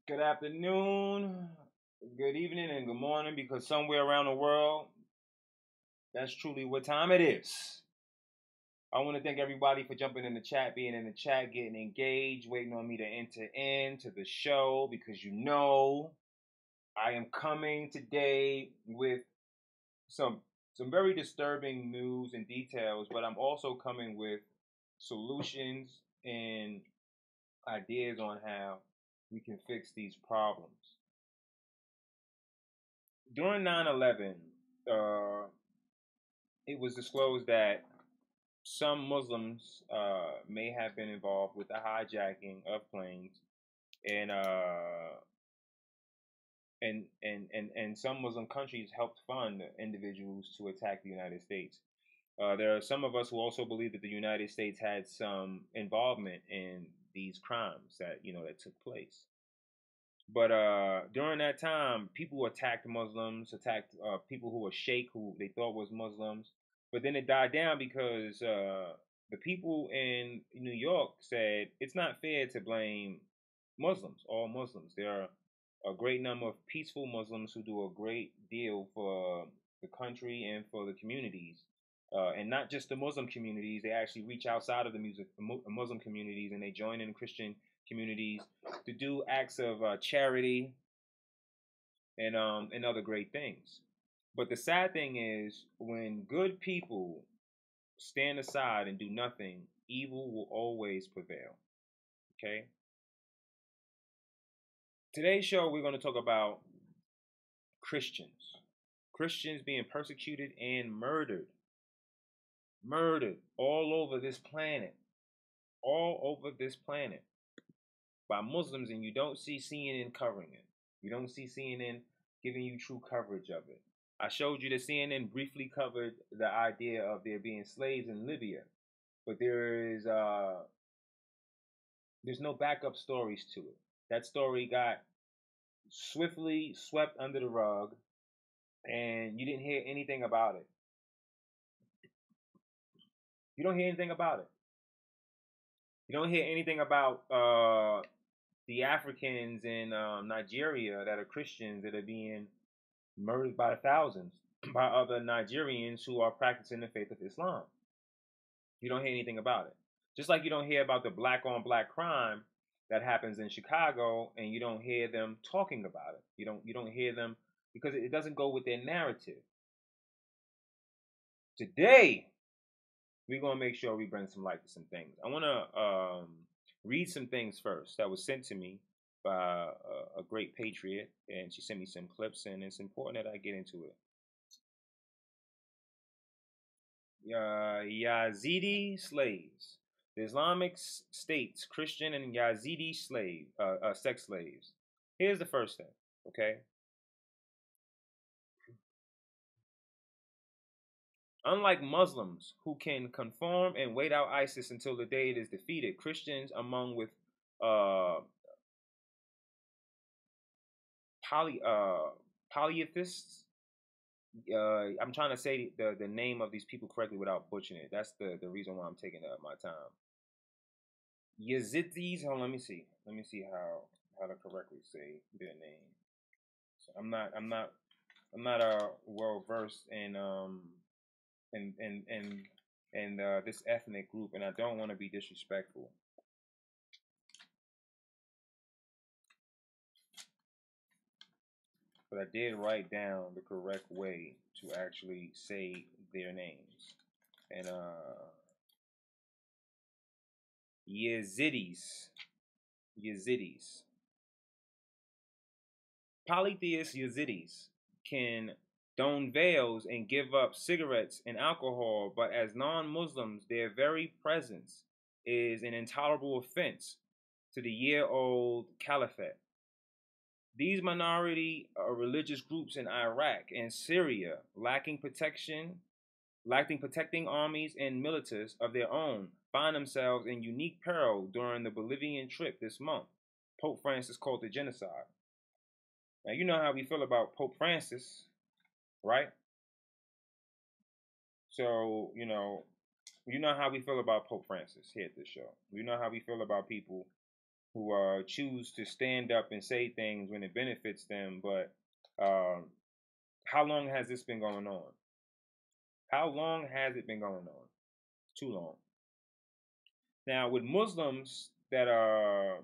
Good afternoon, good evening, and good morning because somewhere around the world, that's truly what time it is. I want to thank everybody for jumping in the chat, being in the chat, getting engaged, waiting on me to enter into the show because I am coming today with some some very disturbing news and details, but I'm also coming with solutions and ideas on how we can fix these problems. During 9/11, uh, it was disclosed that some Muslims may have been involved with the hijacking of planes, and some Muslim countries helped fund individuals to attack the United States. There are some of us who also believe that the United States had some involvement in these crimes that took place. But during that time, people attacked Muslims, attacked people who were Sheikh, who they thought was Muslims. But then it died down because the people in New York said it's not fair to blame Muslims, all Muslims. There are a great number of peaceful Muslims who do a great deal for the country and for the communities. And not just the Muslim communities, they actually reach outside of the Muslim communities and they join in Christian communities to do acts of charity and other great things. But the sad thing is, when good people stand aside and do nothing, evil will always prevail. Okay. Today's show, we're going to talk about Christians. Christians being persecuted and murdered all over this planet, by Muslims, and you don't see CNN covering it. You don't see CNN giving you true coverage of it. I showed you that CNN briefly covered the idea of there being slaves in Libya, but there's no backup stories to it. That story got swiftly swept under the rug, and you didn't hear anything about it. You don't hear anything about it. You don't hear anything about the Africans in Nigeria that are Christians that are being murdered by thousands by other Nigerians who are practicing the faith of Islam. You don't hear anything about it. Just like you don't hear about the black on black crime that happens in Chicago, and you don't hear them talking about it. You don't hear them because it doesn't go with their narrative. Today, we're gonna make sure we bring some light to some things. I wanna read some things first that was sent to me by a great patriot, and she sent me some clips, and it's important that I get into it. Yazidi slaves. The Islamic State's Christian and Yazidi sex slaves. Here's the first thing, okay? Unlike Muslims who can conform and wait out ISIS until the day it is defeated, Christians, among with uh, polytheists, I'm trying to say the name of these people correctly without butchering it. That's the reason why I'm taking up my time. Yazidis. Hold on, let me see. Let me see how to correctly say their name. So I'm not well versed in this ethnic group, and I don't want to be disrespectful. But I did write down the correct way to actually say their names. And Yazidis. Yazidis. Polytheist Yazidis can don veils and give up cigarettes and alcohol, but as non Muslims, their very presence is an intolerable offense to the year old caliphate. These minority religious groups in Iraq and Syria, lacking protecting armies and militias of their own, find themselves in unique peril during the Bolivian trip this month. Pope Francis called it genocide. Now, you know how we feel about Pope Francis, right? So, you know how we feel about Pope Francis here at this show. You know how we feel about people who choose to stand up and say things when it benefits them. But um, how long has this been going on? How long has it been going on? Too long. Now, with Muslims that are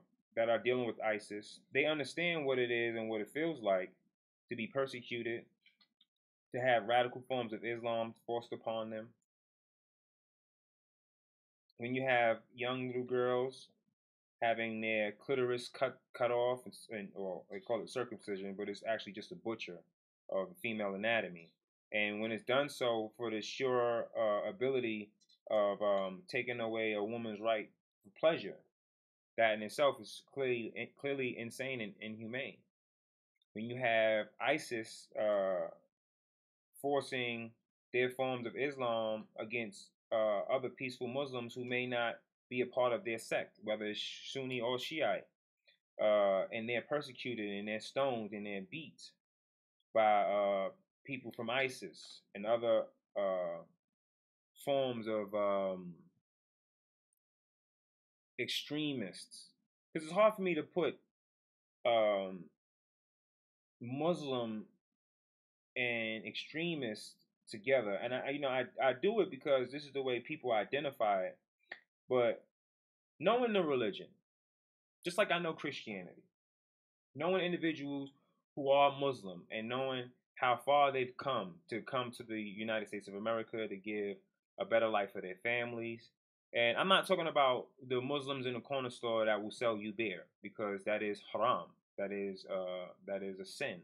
dealing with ISIS, they understand what it is and what it feels like to be persecuted, to have radical forms of Islam forced upon them. When you have young little girls having their clitoris cut off, or they call it circumcision, but it's actually just a butcher of female anatomy. And when it's done so for the sure ability of taking away a woman's right for pleasure, that in itself is clearly insane and inhumane. When you have ISIS forcing their forms of Islam against other peaceful Muslims who may not be a part of their sect, whether it's Sunni or Shiite, and they're persecuted and they're stoned and they're beat by people from ISIS and other forms of extremists. Because it's hard for me to put um, Muslim and extremists together, and I do it because this is the way people identify it. But knowing the religion, just like I know Christianity, knowing individuals who are Muslim and knowing how far they've come to the United States of America to give a better life for their families. And I'm not talking about the Muslims in the corner store that will sell you beer, because that is haram. That is a sin.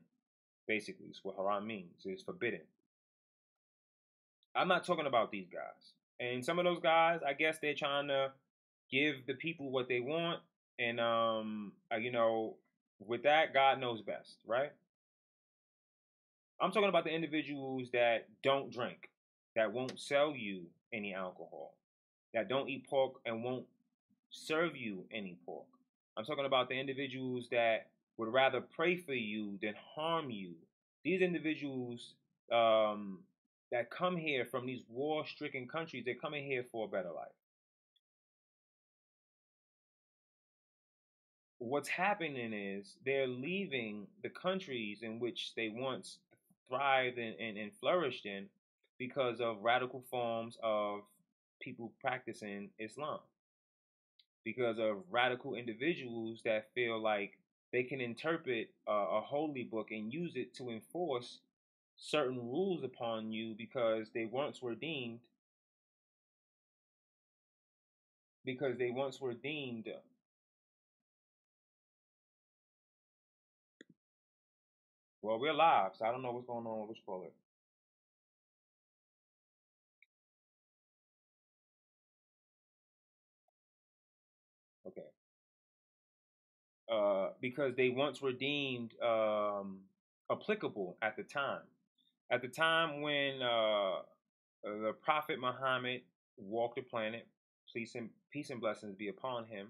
Basically, it's what haram means. It's forbidden. I'm not talking about these guys. And some of those guys, I guess they're trying to give the people what they want, and with that, God knows best, right? I'm talking about the individuals that don't drink, that won't sell you any alcohol, that don't eat pork and won't serve you any pork. I'm talking about the individuals that would rather pray for you than harm you. These individuals um, that come here from these war-stricken countries, they're coming here for a better life. What's happening is they're leaving the countries in which they once thrived and flourished in because of radical forms of people practicing Islam, because of radical individuals that feel like they can interpret a holy book and use it to enforce certain rules upon you because they once were deemed. Well, we're live, so I don't know what's going on with which call it. Okay. Because they once were deemed applicable at the time. At the time when the Prophet Muhammad walked the planet, peace and blessings be upon him,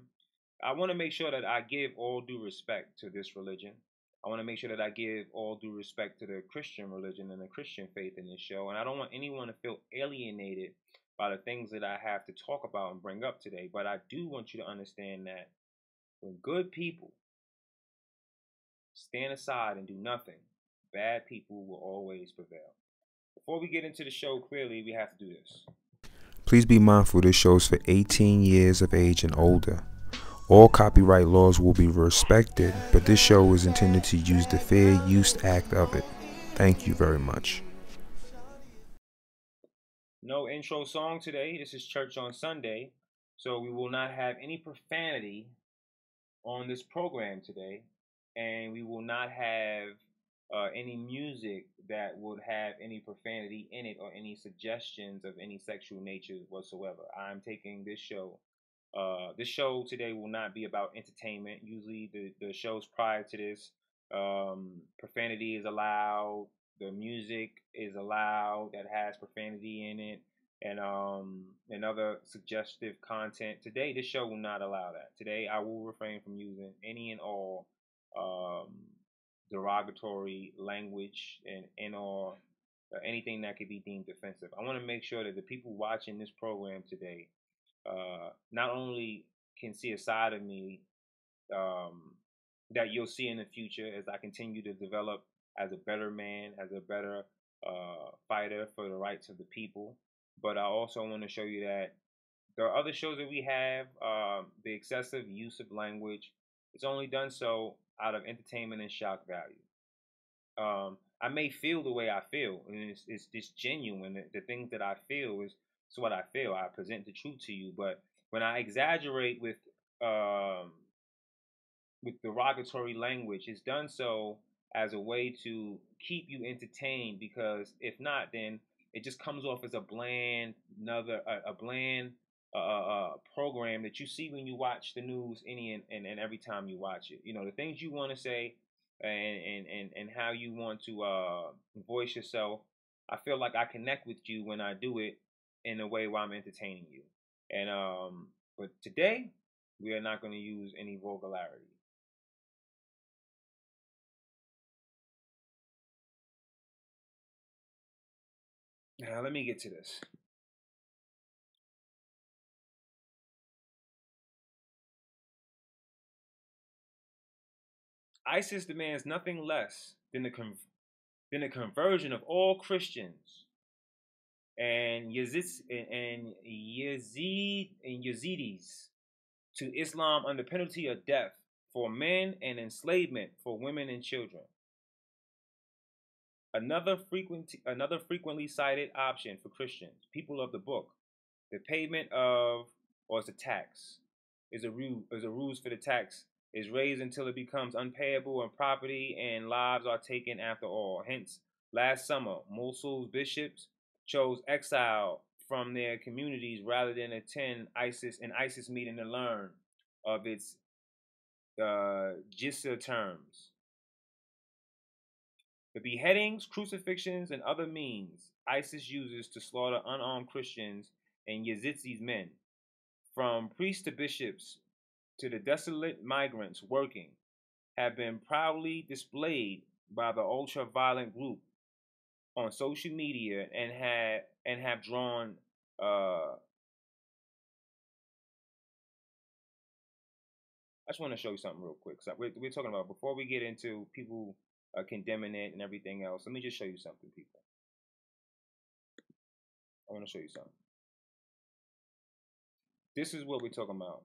I want to make sure that I give all due respect to this religion. I want to make sure that I give all due respect to the Christian religion and the Christian faith in this show. And I don't want anyone to feel alienated by the things that I have to talk about and bring up today. But I do want you to understand that when good people stand aside and do nothing, bad people will always prevail. Before we get into the show, clearly, we have to do this. Please be mindful this show is for 18 years of age and older. All copyright laws will be respected, but this show is intended to use the Fair Use Act of it. Thank you very much. No intro song today. This is Church on Sunday, so we will not have any profanity on this program today, and we will not have any music that would have any profanity in it or any suggestions of any sexual nature whatsoever. I'm taking this show. This show today will not be about entertainment. Usually, the shows prior to this, profanity is allowed. The music is allowed that has profanity in it, and other suggestive content. Today, this show will not allow that. Today, I will refrain from using any and all um, derogatory language and or anything that could be deemed offensive. I want to make sure that the people watching this program today not only can see a side of me um, that you'll see in the future as I continue to develop as a better man, as a better fighter for the rights of the people. But I also want to show you that there are other shows that we have. The excessive use of language, it's only done so out of entertainment and shock value. I may feel the way I feel, and it's just genuine. The things that I feel is what I feel. I present the truth to you, but when I exaggerate um, with derogatory language, it's done so as a way to keep you entertained. Because if not, then it just comes off as a bland, a bland program that you see when you watch the news and every time you watch it. The things you want to say and how you want to voice yourself. I feel like I connect with you when I do it in a way where I'm entertaining you. And but today we are not going to use any vulgarity. Now let me get to this. ISIS demands nothing less than the conversion of all Christians and Yazidis to Islam under penalty of death for men and enslavement for women and children. Another frequently cited option for Christians, people of the book, the payment of or is a tax is a ruse for the tax is raised until it becomes unpayable and property and lives are taken after all. Hence, last summer, Mosul's bishops chose exile from their communities rather than attend an ISIS meeting to learn of its Jissa terms. The beheadings, crucifixions, and other means ISIS uses to slaughter unarmed Christians and Yazidis men, from priests to bishops to the desolate migrants working, have been proudly displayed by the ultra-violent group on social media and have drawn. I just want to show you something real quick. So we're talking about before we get into people condemning it and everything else. Let me just show you something, people. I want to show you something. This is what we're talking about.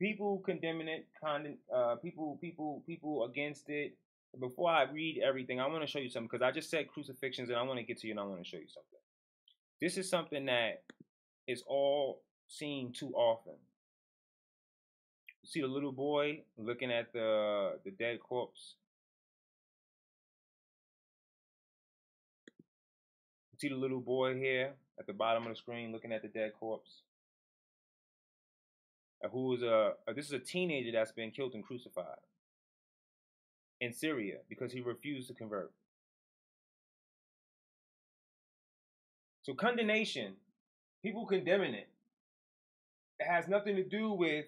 People condemning it, people against it. Before I read everything, I want to show you something because I just said crucifixions, and I want to get to you, and I want to show you something. This is something that is all seen too often. You see the little boy looking at the dead corpse. You see the little boy here at the bottom of the screen looking at the dead corpse. Who is this is a teenager that's been killed and crucified in Syria because he refused to convert. So condemnation, people condemning it has nothing to do with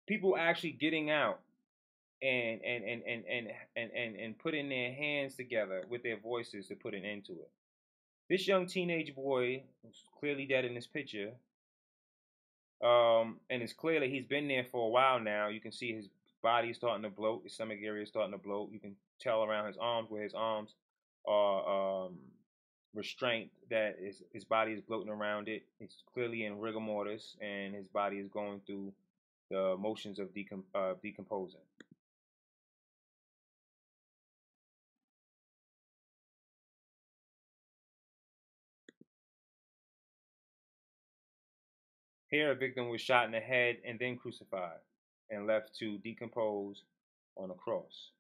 people actually getting out and putting their hands together with their voices to put an end to it. This young teenage boy, who's clearly dead in this picture, and it's clear that he's been there for a while now. You can see his body starting to bloat, his stomach area is starting to bloat. You can tell around his arms where his arms are restrained, that his body is bloating around it. It's clearly in rigor mortis, and his body is going through the motions of decomposing. Here, a victim was shot in the head and then crucified and left to decompose on a cross.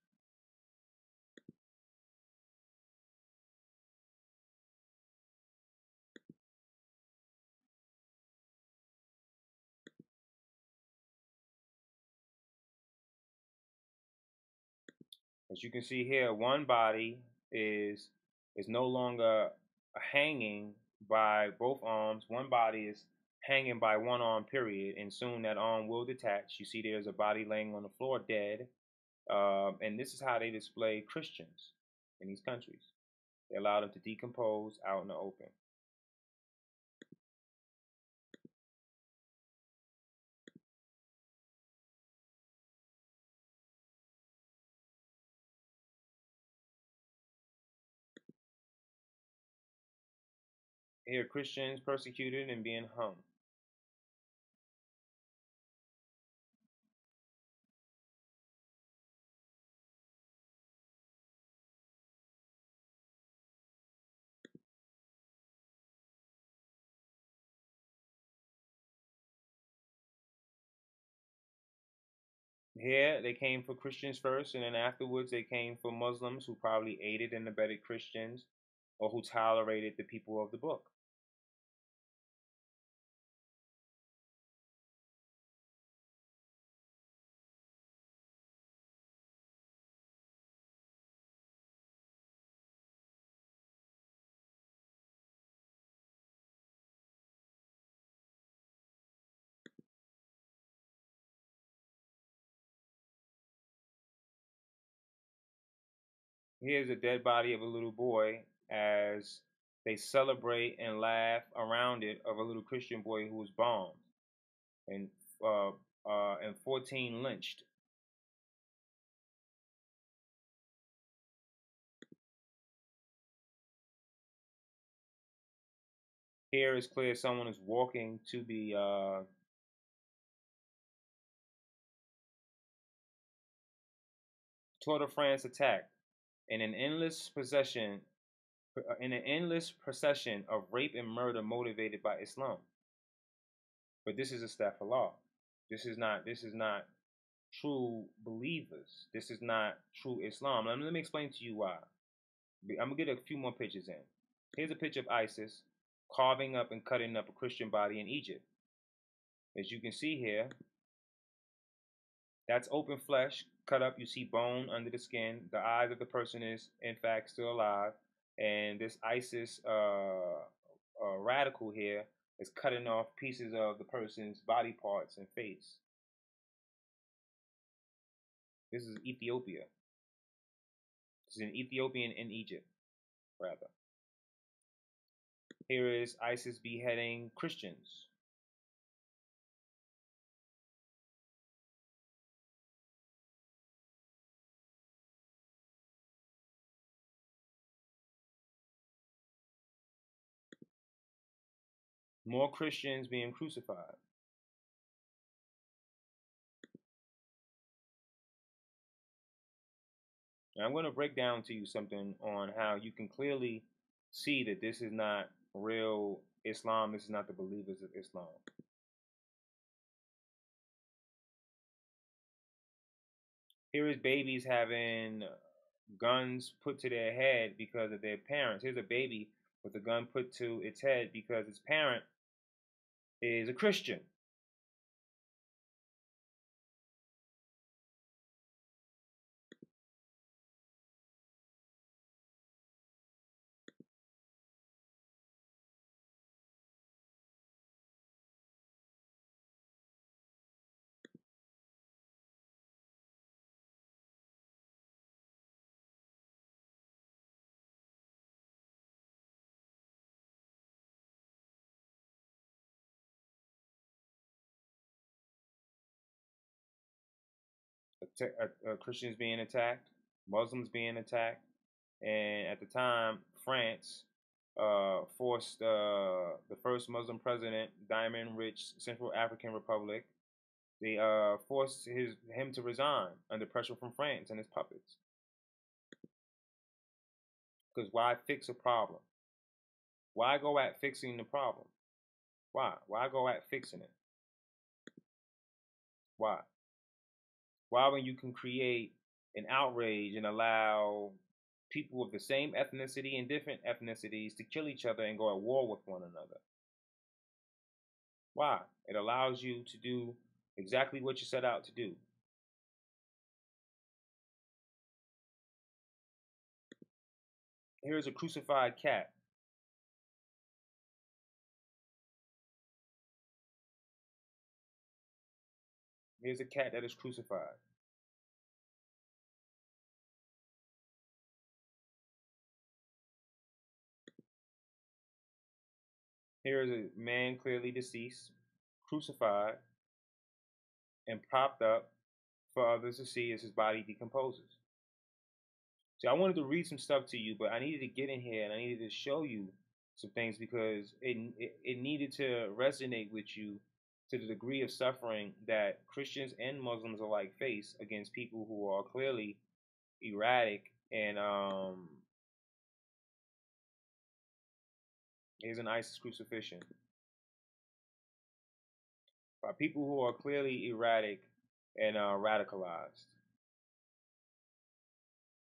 As you can see here, one body is no longer hanging by both arms. One body is hanging by one arm, period, and soon that arm will detach. You see there's a body laying on the floor dead. And this is how they display Christians in these countries. They allow them to decompose out in the open. Here, Christians persecuted and being hung. Here, they came for Christians first, and then afterwards they came for Muslims who probably aided and abetted Christians or who tolerated the people of the book. Here's a dead body of a little boy as they celebrate and laugh around it of a little Christian boy who was bombed and uh, and 14 lynched. Here is clear someone is walking to the Tour de France attack in an endless procession of rape and murder motivated by Islam. But this is a staff of law. This is not true believers. This is not true Islam. Let me explain to you why. I'm gonna get a few more pictures in. Here's a picture of ISIS carving up and cutting up a Christian body in Egypt. As you can see here, that's open flesh, cut up. You see bone under the skin. The eyes of the person is, in fact, still alive. And this ISIS radical here is cutting off pieces of the person's body parts and face. This is Ethiopia. This is an Ethiopian in Egypt, rather. Here is ISIS beheading Christians. More Christians being crucified. Now, I'm going to break down to you something on how you can clearly see that this is not real Islam. This is not the believers of Islam. Here is babies having guns put to their head because of their parents. Here's a baby with a gun put to its head because its parent is a Christian. Christians being attacked, Muslims being attacked, and at the time, France forced the first Muslim president, Diamond-rich Central African Republic. They forced him to resign under pressure from France and his puppets. Because why fix a problem? Why go at fixing the problem? Why? Why go at fixing it? Why? Why when you can create an outrage and allow people of the same ethnicity and different ethnicities to kill each other and go at war with one another? Why? It allows you to do exactly what you set out to do. Here's a crucified cat. Here's a cat that is crucified. Here is a man clearly deceased, crucified, and propped up for others to see as his body decomposes. So I wanted to read some stuff to you, but I needed to get in here and I needed to show you some things because it needed to resonate with you to the degree of suffering that Christians and Muslims alike face against people who are clearly erratic and here's an ISIS crucifixion by people who are clearly erratic and radicalized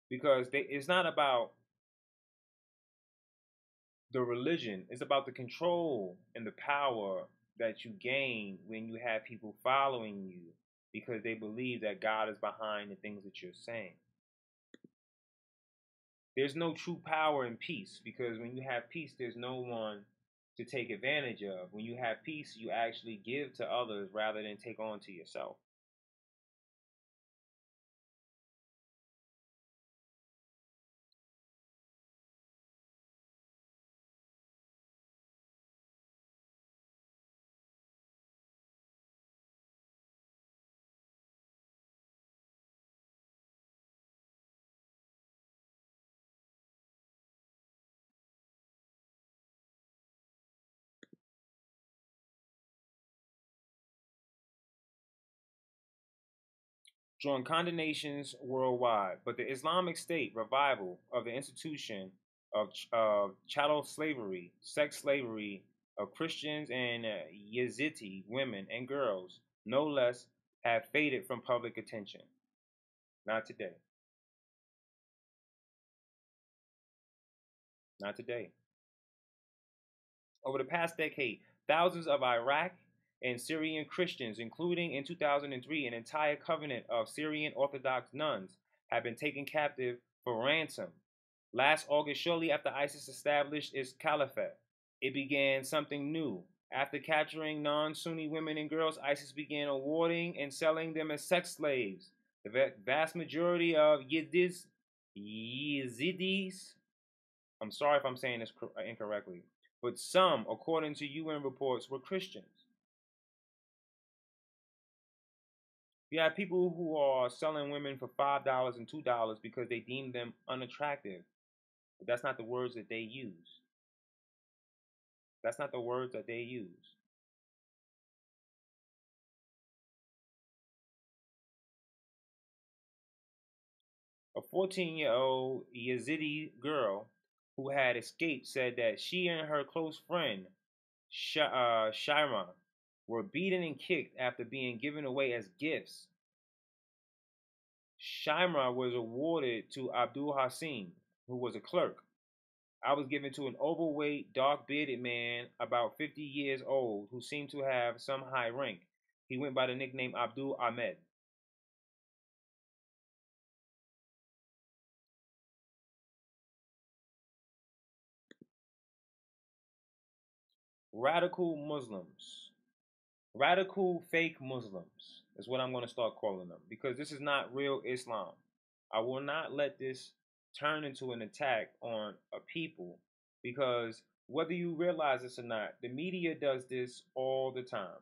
because it's not about the religion, it's about the control and the power that you gain when you have people following you because they believe that God is behind the things that you're saying. There's no true power in peace because when you have peace, there's no one to take advantage of. When you have peace, you actually give to others rather than take on to yourself. Drawing condemnations worldwide, but the Islamic State revival of the institution of chattel slavery, sex slavery of Christians and Yazidi women and girls, no less, have faded from public attention. Not today. Not today. Over the past decade, thousands of Iraq and Syrian Christians, including in 2003 an entire covenant of Syrian Orthodox nuns, have been taken captive for ransom. Last August, shortly after ISIS established its caliphate, it began something new. After capturing non-Sunni women and girls, ISIS began awarding and selling them as sex slaves. The vast majority of Yazidis, I'm sorry if I'm saying this incorrectly, but some, according to UN reports, were Christians. You have people who are selling women for $5 and $2 because they deem them unattractive. But that's not the words that they use. That's not the words that they use. A 14-year-old Yazidi girl who had escaped said that she and her close friend, Shaima, were beaten and kicked after being given away as gifts. Shaima was awarded to Abdul Hassim, who was a clerk. I was given to an overweight, dark-bearded man about 50 years old who seemed to have some high rank. He went by the nickname Abdul Ahmed. Radical Muslims. Radical fake Muslims is what I'm going to start calling them because this is not real Islam. I will not let this turn into an attack on a people because whether you realize this or not, the media does this all the time.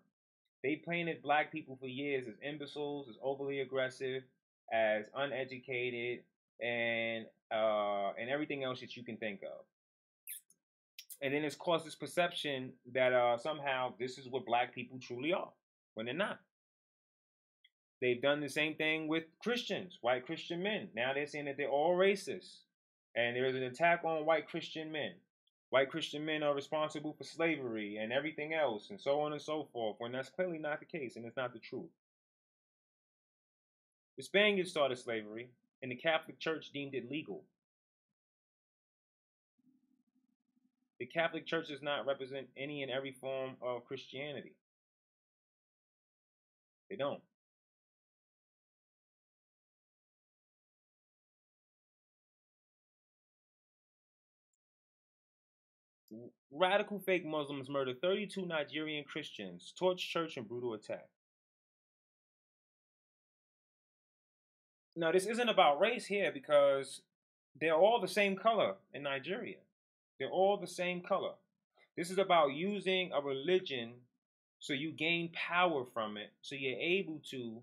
They painted black people for years as imbeciles, as overly aggressive, as uneducated, and everything else that you can think of. And then it's caused this perception that somehow this is what black people truly are, when they're not. They've done the same thing with Christians, white Christian men. Now they're saying that they're all racist. And there's an attack on white Christian men. White Christian men are responsible for slavery and everything else, and so on and so forth, when that's clearly not the case and it's not the truth. The Spaniards started slavery, and the Catholic Church deemed it legal. The Catholic Church does not represent any and every form of Christianity. They don't. Radical fake Muslims murdered 32 Nigerian Christians, torched church in brutal attack. Now, this isn't about race here because they're all the same color in Nigeria. They're all the same color. This is about using a religion so you gain power from it, so you're able to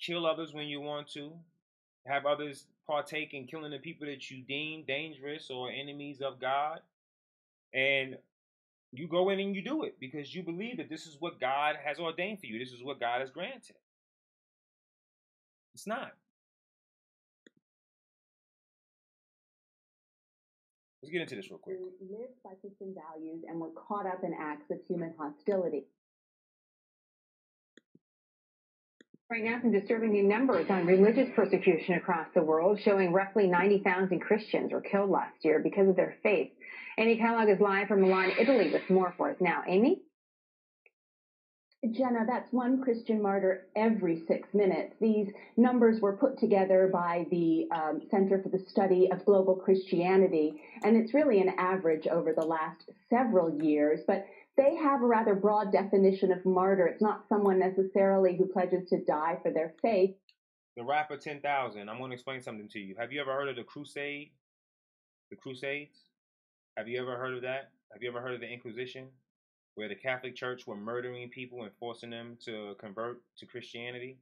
kill others when you want to, have others partake in killing the people that you deem dangerous or enemies of God, And you go in and you do it because you believe that this is what God has ordained for you. This is what God has granted. It's not. Let's get into this real quick. Who lived by Christian values and were caught up in acts of human hostility. Right now, some disturbing new numbers on religious persecution across the world, showing roughly 90,000 Christians were killed last year because of their faith. Amy Kellogg is live from Milan, Italy, with more for us now. Amy? Jenna, that's one Christian martyr every 6 minutes. These numbers were put together by the Center for the Study of Global Christianity, and it's really an average over the last several years, but they have a rather broad definition of martyr. It's not someone necessarily who pledges to die for their faith. The rapper 10,000, I'm going to explain something to you. Have you ever heard of the Crusade? The Crusades? Have you ever heard of that? Have you ever heard of the Inquisition, where the Catholic Church were murdering people and forcing them to convert to Christianity?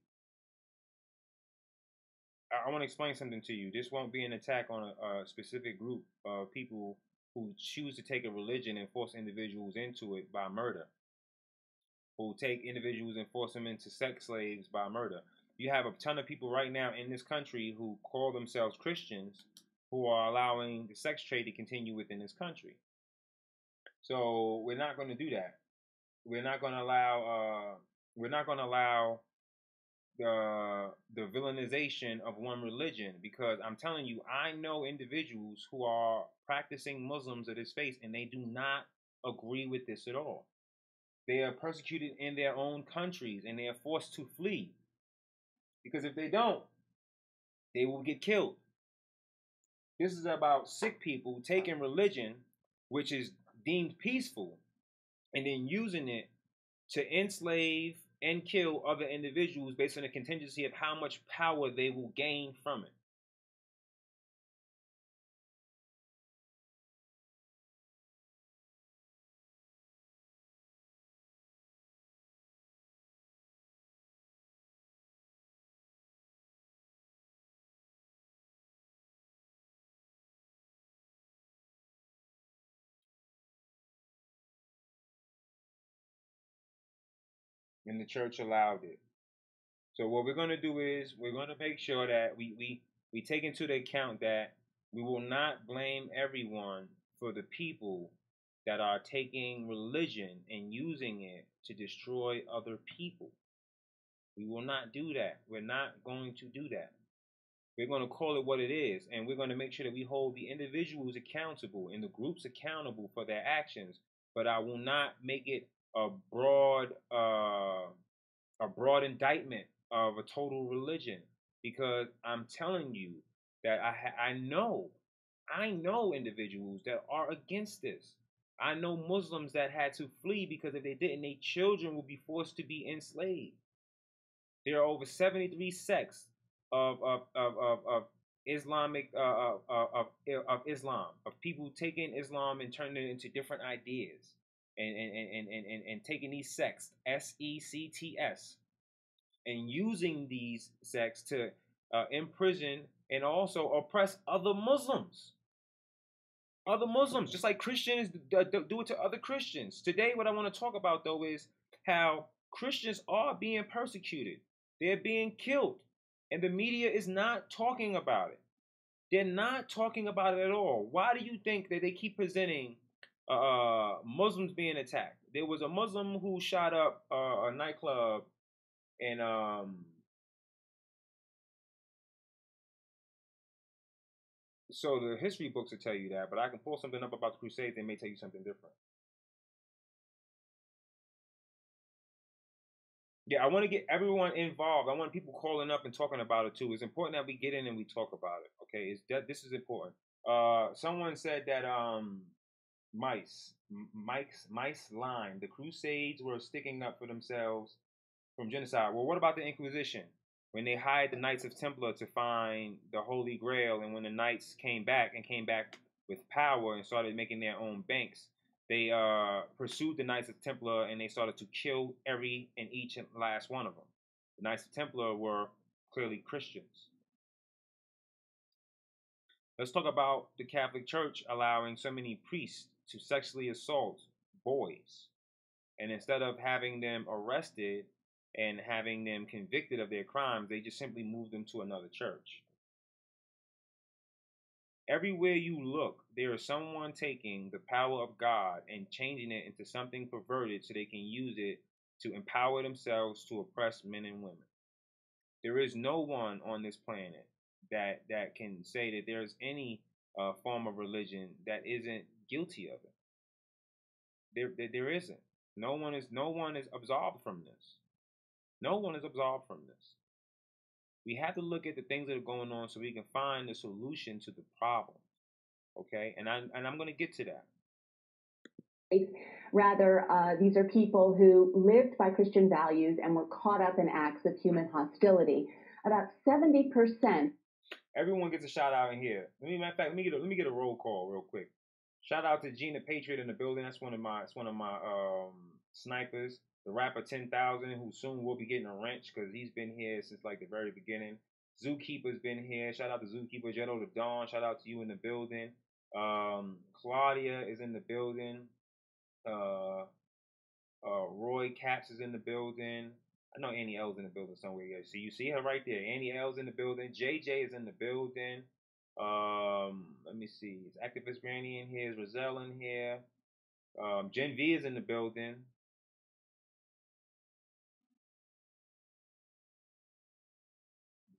I want to explain something to you. This won't be an attack on a specific group of people who choose to take a religion and force individuals into it by murder, who take individuals and force them into sex slaves by murder. You have a ton of people right now in this country who call themselves Christians who are allowing the sex trade to continue within this country. So we're not going to do that. We're not going to allow. We're not going to allow the villainization of one religion, because I'm telling you, I know individuals who are practicing Muslims of this faith and they do not agree with this at all. They are persecuted in their own countries and they are forced to flee, because if they don't, they will get killed. This is about sick people taking religion, which is deemed peaceful, and then using it to enslave and kill other individuals based on the contingency of how much power they will gain from it. And the church allowed it. So what we're going to do is we're going to make sure that we take into account that we will not blame everyone for the people that are taking religion and using it to destroy other people. We will not do that. We're not going to do that. We're going to call it what it is, and we're going to make sure that we hold the individuals accountable and the groups accountable for their actions. But I will not make it a broad indictment of a total religion, because I'm telling you that I know individuals that are against this. I know Muslims that had to flee because if they didn't, their children would be forced to be enslaved. There are over 73 sects of Islamic of Islam, of people taking Islam and turning it into different ideas, and taking these sects, SECTS, and using these sects to imprison and also oppress other Muslims. Other Muslims, just like Christians do it to other Christians. Today, what I want to talk about, though, is how Christians are being persecuted. They're being killed. And the media is not talking about it. They're not talking about it at all. Why do you think that they keep presenting Muslims being attacked? There was a Muslim who shot up a nightclub in so the history books will tell you that, but I can pull something up about the Crusades. They may tell you something different. Yeah, I want to get everyone involved. I want people calling up and talking about it too. It's important that we get in and we talk about it. Okay, this is important. Someone said that mice line. The Crusades were sticking up for themselves from genocide. Well, what about the Inquisition? When they hired the Knights of Templar to find the Holy Grail, and when the Knights came back with power and started making their own banks, they pursued the Knights of Templar and they started to kill every and each and last one of them. The Knights of Templar were clearly Christians. Let's talk about the Catholic Church allowing so many priests to sexually assault boys. And instead of having them arrested and having them convicted of their crimes, they just simply moved them to another church. Everywhere you look, there is someone taking the power of God and changing it into something perverted so they can use it to empower themselves to oppress men and women. There is no one on this planet that can say that there's any form of religion that isn't guilty of it. There isn't. No one is absolved from this. No one is absolved from this. We have to look at the things that are going on so we can find the solution to the problem. Okay, and I'm going to get to that. Rather, these are people who lived by Christian values and were caught up in acts of human hostility. About 70%. Everyone gets a shout out in here. Matter of fact, let me get a roll call real quick. Shout out to Gina Patriot in the building. That's one of my snipers. The rapper 10,000, who soon will be getting a wrench because he's been here since like the very beginning. Zookeeper's been here. Shout out to Zookeeper. Jetto the Dawn. Shout out to you in the building. Claudia is in the building. Roy Caps is in the building. I know Annie L's in the building somewhere. Yeah. So you see her right there. Annie L's in the building. JJ is in the building. Let me see. Is Activist Granny in here? Is Roselle in here? Gen V is in the building.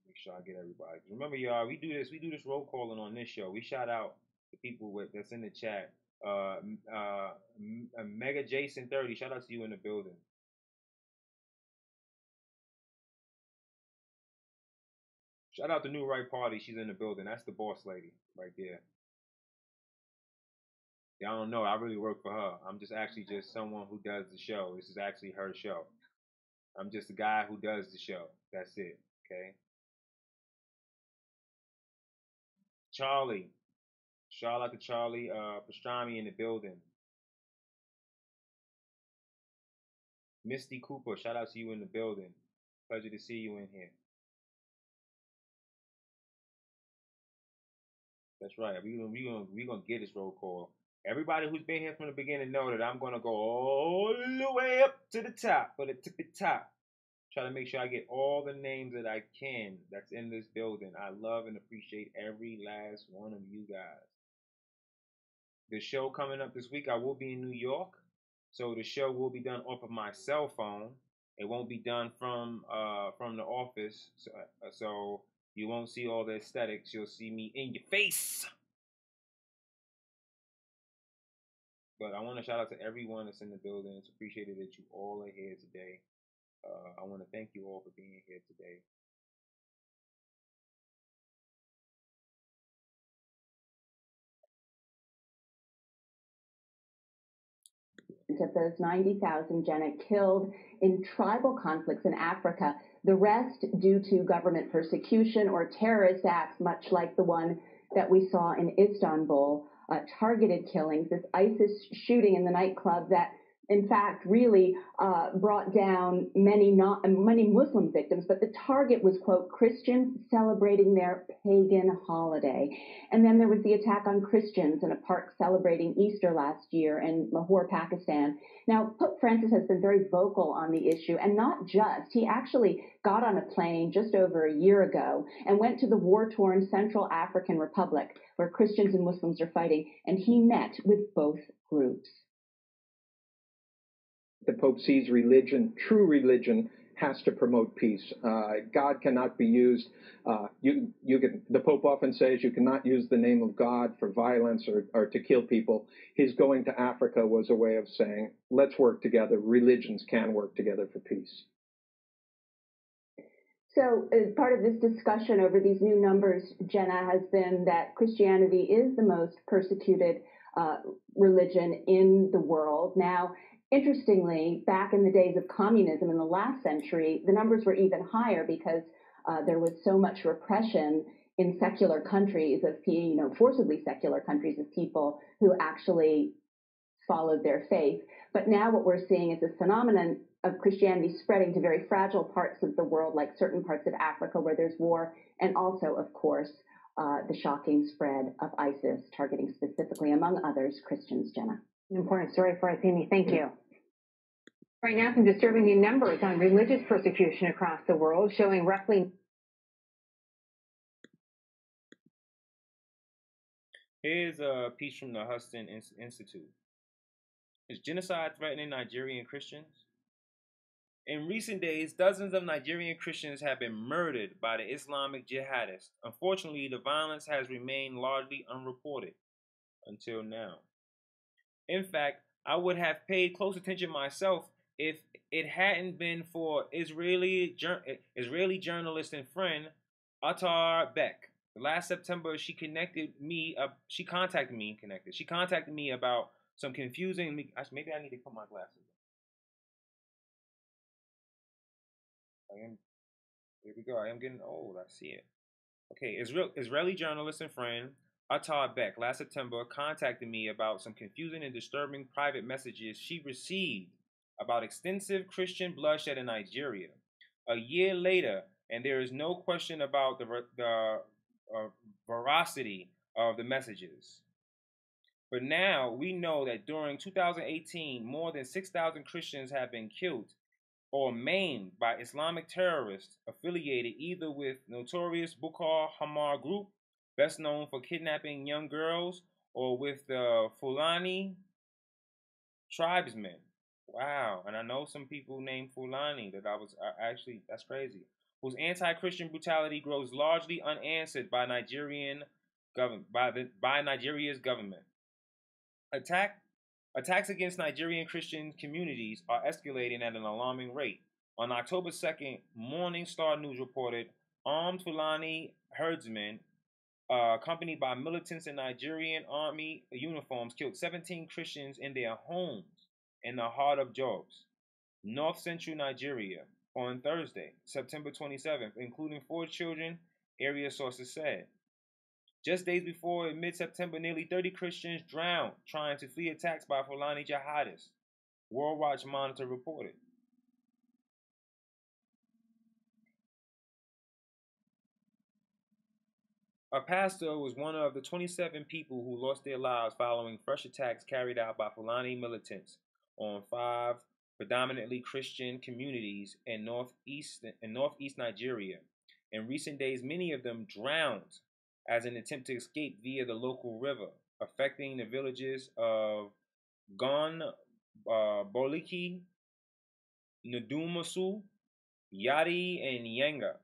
Make sure I get everybody. Remember, y'all, we do this roll calling on this show. We shout out the people that's in the chat. Mega Jason 30, shout out to you in the building. Shout out to New Right Party, she's in the building. That's the boss lady right there. Y'all don't know, I really work for her. I'm just actually just someone who does the show. This is actually her show. I'm just a guy who does the show. That's it. Okay. Charlie. Shout out to Charlie Pastrami in the building. Misty Cooper, shout out to you in the building. Pleasure to see you in here. That's right. We gonna get this roll call. Everybody who's been here from the beginning know that I'm gonna go all the way up to the top, for the tippy top. Try to make sure I get all the names that I can that's in this building. I love and appreciate every last one of you guys. The show coming up this week, I will be in New York, so the show will be done off of my cell phone. It won't be done from the office, so you won't see all the aesthetics. You'll see me in your face. But I want to shout out to everyone that's in the building. It's appreciated that you all are here today. I want to thank you all for being here today. Of those 90,000, Jenna, killed in tribal conflicts in Africa, the rest due to government persecution or terrorist acts, much like the one that we saw in Istanbul, targeted killings, this ISIS shooting in the nightclub that in fact really brought down many Muslim victims, but the target was, quote, Christians celebrating their pagan holiday. And then there was the attack on Christians in a park celebrating Easter last year in Lahore, Pakistan. Now, Pope Francis has been very vocal on the issue, and not just. He actually got on a plane just over a year ago and went to the war-torn Central African Republic, where Christians and Muslims are fighting, and he met with both groups. The Pope sees religion, true religion, has to promote peace. God cannot be used. The Pope often says you cannot use the name of God for violence or to kill people. His going to Africa was a way of saying, let's work together. Religions can work together for peace. So part of this discussion over these new numbers, Jenna, has been that Christianity is the most persecuted religion in the world. Now, interestingly, back in the days of communism in the last century, the numbers were even higher because there was so much repression in secular countries of, forcibly secular countries of people who actually followed their faith. But now what we're seeing is this phenomenon of Christianity spreading to very fragile parts of the world, like certain parts of Africa where there's war, and also, of course, the shocking spread of ISIS, targeting specifically, among others, Christians, Jenna. An important story for us, Amy. Thank you. Right now, some disturbing new numbers on religious persecution across the world, showing roughly... Here's a piece from the Huston Institute. Is genocide threatening Nigerian Christians? In recent days, dozens of Nigerian Christians have been murdered by the Islamic jihadists. Unfortunately, the violence has remained largely unreported until now. In fact, I would have paid close attention myself if it hadn't been for Israeli journalist and friend Attar Beck. Last September, she contacted me about some confusing. Maybe I need to put my glasses on. Here we go. I am getting old. I see it. Okay, Israeli journalist and friend Attar Beck last September contacted me about some confusing and disturbing private messages she received about extensive Christian bloodshed in Nigeria. A year later, and there is no question about the veracity of the messages. But now we know that during 2018, more than 6,000 Christians have been killed or maimed by Islamic terrorists affiliated either with notorious Boko Haram group, best known for kidnapping young girls, or with the Fulani tribesmen. Wow, and I know some people named Fulani that's crazy. Whose anti-Christian brutality grows largely unanswered by Nigeria's government. Attacks against Nigerian Christian communities are escalating at an alarming rate. On October 2nd, Morning Star News reported armed Fulani herdsmen, accompanied by militants in Nigerian army uniforms, killed 17 Christians in their homes in the heart of Jos, north-central Nigeria, on Thursday, September 27th, including 4 children, area sources said. Just days before, in mid-September, nearly 30 Christians drowned trying to flee attacks by Fulani jihadists, World Watch Monitor reported. A pastor was one of the 27 people who lost their lives following fresh attacks carried out by Fulani militants on 5 predominantly Christian communities in northeast Nigeria. In recent days, many of them drowned as an attempt to escape via the local river, affecting the villages of Gon Boliki, Ndumasu, Yadi, and Yenga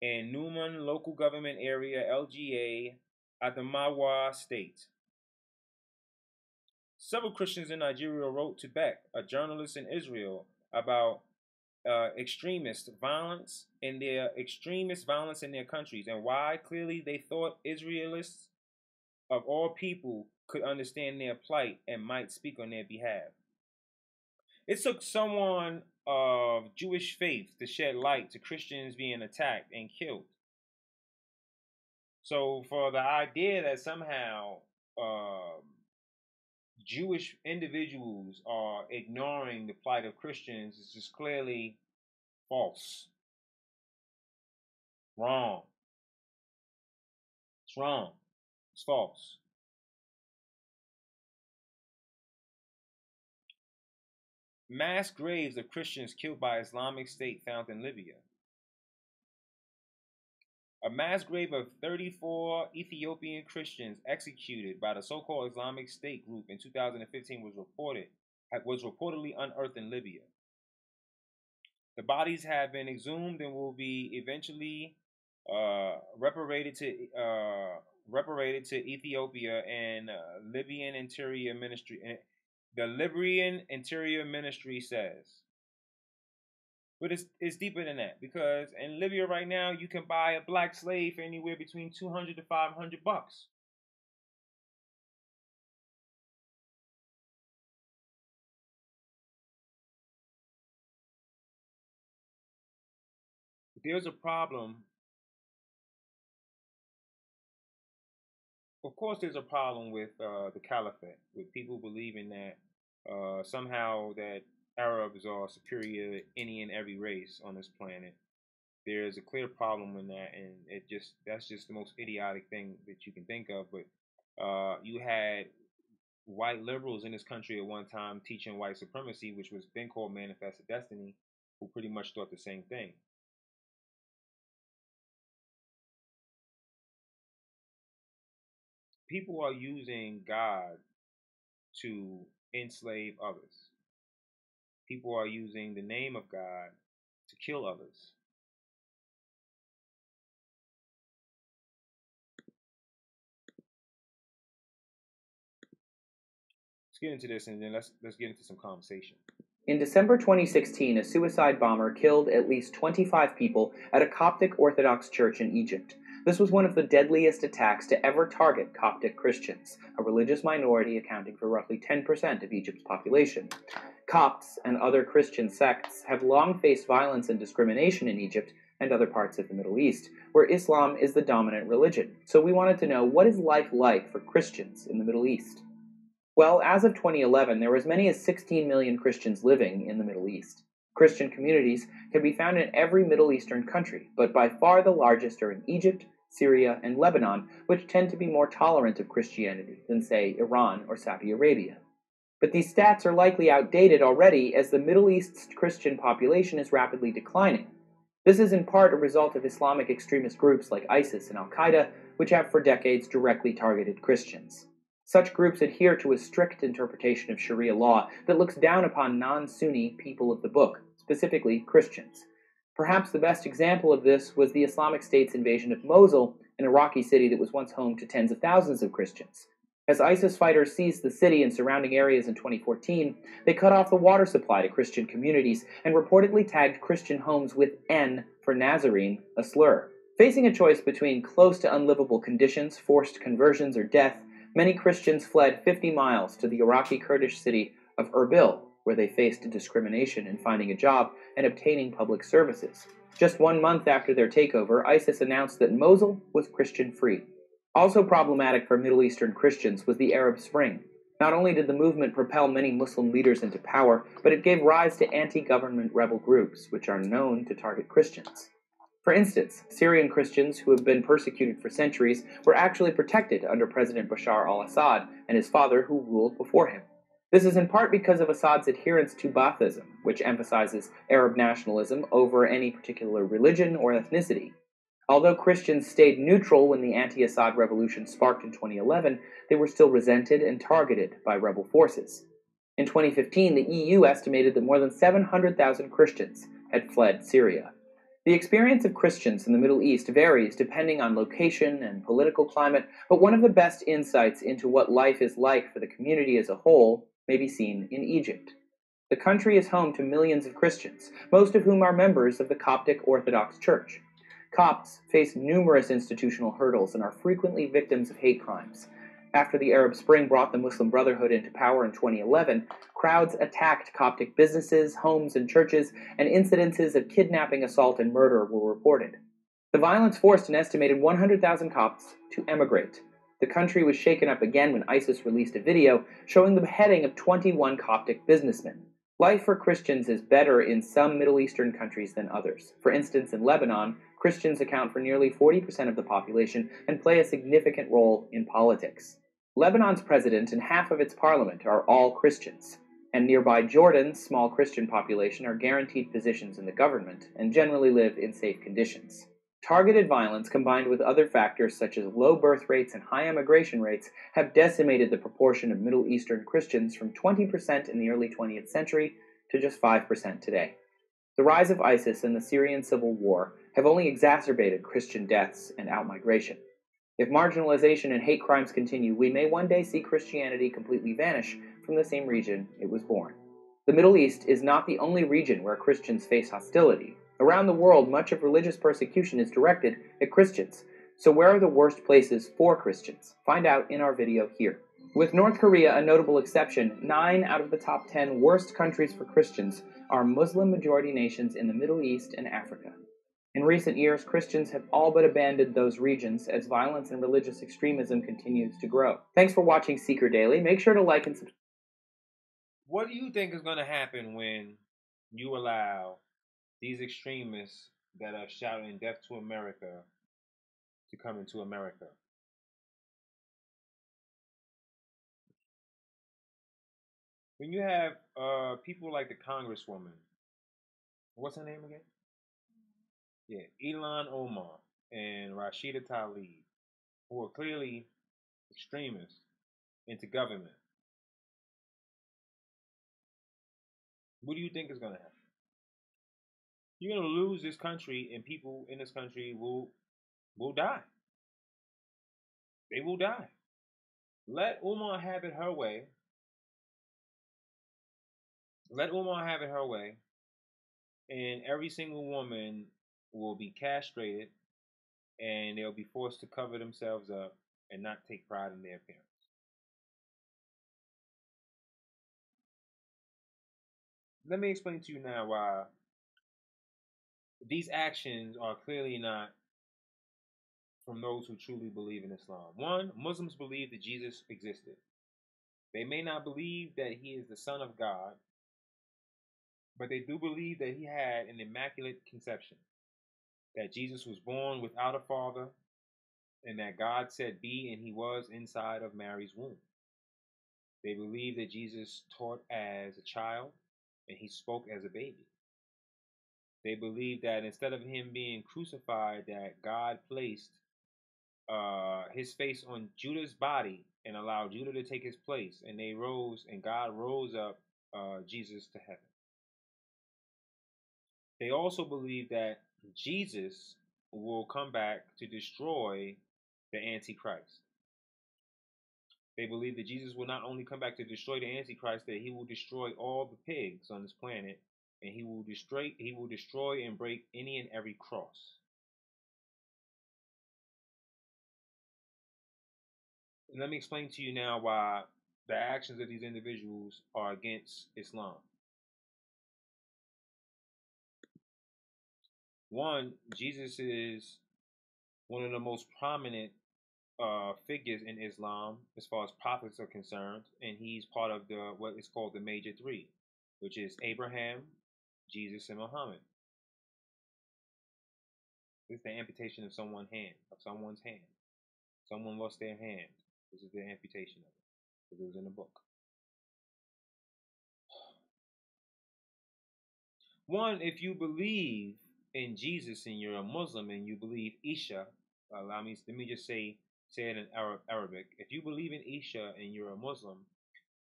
in Numan Local Government Area, LGA, Adamawa State. Several Christians in Nigeria wrote to Beck, a journalist in Israel, about extremist violence in their countries, and why clearly they thought Israelists of all people could understand their plight and might speak on their behalf. It took someone of Jewish faith to shed light to Christians being attacked and killed. So for the idea that somehow Jewish individuals are ignoring the plight of Christians is just clearly false. Wrong. It's wrong. It's false. Mass graves of Christians killed by Islamic State found in Libya. A mass grave of 34 Ethiopian Christians executed by the so-called Islamic State group in 2015 was reportedly unearthed in Libya. The bodies have been exhumed and will be eventually reparated to Ethiopia and Libyan Interior Ministry. The Libyan Interior Ministry says. But it's deeper than that, because in Libya right now, you can buy a black slave for anywhere between $200 to $500. There's a problem. Of course, there's a problem with the caliphate, with people believing that somehow that Arabs are superior to any and every race on this planet. there's a clear problem in that, and that's just the most idiotic thing that you can think of. But you had white liberals in this country at one time teaching white supremacy, which was then called Manifested Destiny, who pretty much thought the same thing. People are using God to enslave others. People are using the name of God to kill others. Let's get into this, and then let's get into some conversation. In December 2016, a suicide bomber killed at least 25 people at a Coptic Orthodox church in Egypt. This was one of the deadliest attacks to ever target Coptic Christians, a religious minority accounting for roughly 10% of Egypt's population. Copts and other Christian sects have long faced violence and discrimination in Egypt and other parts of the Middle East, where Islam is the dominant religion. So we wanted to know, what is life like for Christians in the Middle East? Well, as of 2011, there were as many as 16 million Christians living in the Middle East. Christian communities can be found in every Middle Eastern country, but by far the largest are in Egypt, Syria, and Lebanon, which tend to be more tolerant of Christianity than, say, Iran or Saudi Arabia. But these stats are likely outdated already, as the Middle East's Christian population is rapidly declining. This is in part a result of Islamic extremist groups like ISIS and Al-Qaeda, which have for decades directly targeted Christians. Such groups adhere to a strict interpretation of Sharia law that looks down upon non-Sunni people of the book, specifically Christians. Perhaps the best example of this was the Islamic State's invasion of Mosul, an Iraqi city that was once home to tens of thousands of Christians. As ISIS fighters seized the city and surrounding areas in 2014, they cut off the water supply to Christian communities and reportedly tagged Christian homes with N for Nazarene, a slur. Facing a choice between close to unlivable conditions, forced conversions, or death, many Christians fled 50 miles to the Iraqi Kurdish city of Erbil, where they faced discrimination in finding a job and obtaining public services. Just 1 month after their takeover, ISIS announced that Mosul was Christian-free. Also problematic for Middle Eastern Christians was the Arab Spring. Not only did the movement propel many Muslim leaders into power, but it gave rise to anti-government rebel groups, which are known to target Christians. For instance, Syrian Christians who have been persecuted for centuries were actually protected under President Bashar al-Assad and his father, who ruled before him. This is in part because of Assad's adherence to Baathism, which emphasizes Arab nationalism over any particular religion or ethnicity. Although Christians stayed neutral when the anti-Assad revolution sparked in 2011, they were still resented and targeted by rebel forces. In 2015, the EU estimated that more than 700,000 Christians had fled Syria. The experience of Christians in the Middle East varies depending on location and political climate, but one of the best insights into what life is like for the community as a whole may be seen in Egypt. The country is home to millions of Christians, most of whom are members of the Coptic Orthodox Church. Copts face numerous institutional hurdles and are frequently victims of hate crimes. After the Arab Spring brought the Muslim Brotherhood into power in 2011, crowds attacked Coptic businesses, homes, and churches, and incidences of kidnapping, assault, and murder were reported. The violence forced an estimated 100,000 Copts to emigrate. The country was shaken up again when ISIS released a video showing the beheading of 21 Coptic businessmen. Life for Christians is better in some Middle Eastern countries than others. For instance, in Lebanon, Christians account for nearly 40% of the population and play a significant role in politics. Lebanon's president and half of its parliament are all Christians, and nearby Jordan's small Christian population are guaranteed positions in the government and generally live in safe conditions. Targeted violence combined with other factors such as low birth rates and high immigration rates have decimated the proportion of Middle Eastern Christians from 20% in the early 20th century to just 5% today. The rise of ISIS and the Syrian civil war have only exacerbated Christian deaths and outmigration. If marginalization and hate crimes continue, we may one day see Christianity completely vanish from the same region it was born. The Middle East is not the only region where Christians face hostility. Around the world, much of religious persecution is directed at Christians. So where are the worst places for Christians? Find out in our video here. With North Korea a notable exception, 9 out of the top 10 worst countries for Christians are Muslim-majority nations in the Middle East and Africa. In recent years, Christians have all but abandoned those regions as violence and religious extremism continues to grow. Thanks for watching Seeker Daily. Make sure to like and subscribe. What do you think is going to happen when you allow these extremists that are shouting death to America to come into America. When you have people like the Congresswoman, what's her name again? Yeah, Ilhan Omar and Rashida Tlaib, who are clearly extremists into government. What do you think is going to happen? You're going to lose this country, and people in this country will die. They will die. Let Umar have it her way. Let Umar have it her way, and every single woman will be castrated, and they'll be forced to cover themselves up and not take pride in their appearance. Let me explain to you now why these actions are clearly not from those who truly believe in Islam. One, Muslims believe that Jesus existed. They may not believe that he is the Son of God, but they do believe that he had an immaculate conception, that Jesus was born without a father, and that God said be, and he was inside of Mary's womb. They believe that Jesus taught as a child, and he spoke as a baby. They believe that instead of him being crucified, that God placed his face on Judah's body and allowed Judah to take his place, and they rose, and God rose up Jesus to heaven. They also believe that Jesus will come back to destroy the Antichrist. They believe that Jesus will not only come back to destroy the Antichrist, that he will destroy all the pigs on this planet, and he will destroy and break any and every cross. And let me explain to you now why the actions of these individuals are against Islam. One, Jesus is one of the most prominent figures in Islam as far as prophets are concerned, and he's part of what is called the major three, which is Abraham, Jesus, and Muhammad. This is the amputation of someone's hand. Someone lost their hand. This is the amputation of it, because it was in the book. One, if you believe in Jesus and you're a Muslim and you believe Isha, let me just say it in Arabic. If you believe in Isha and you're a Muslim,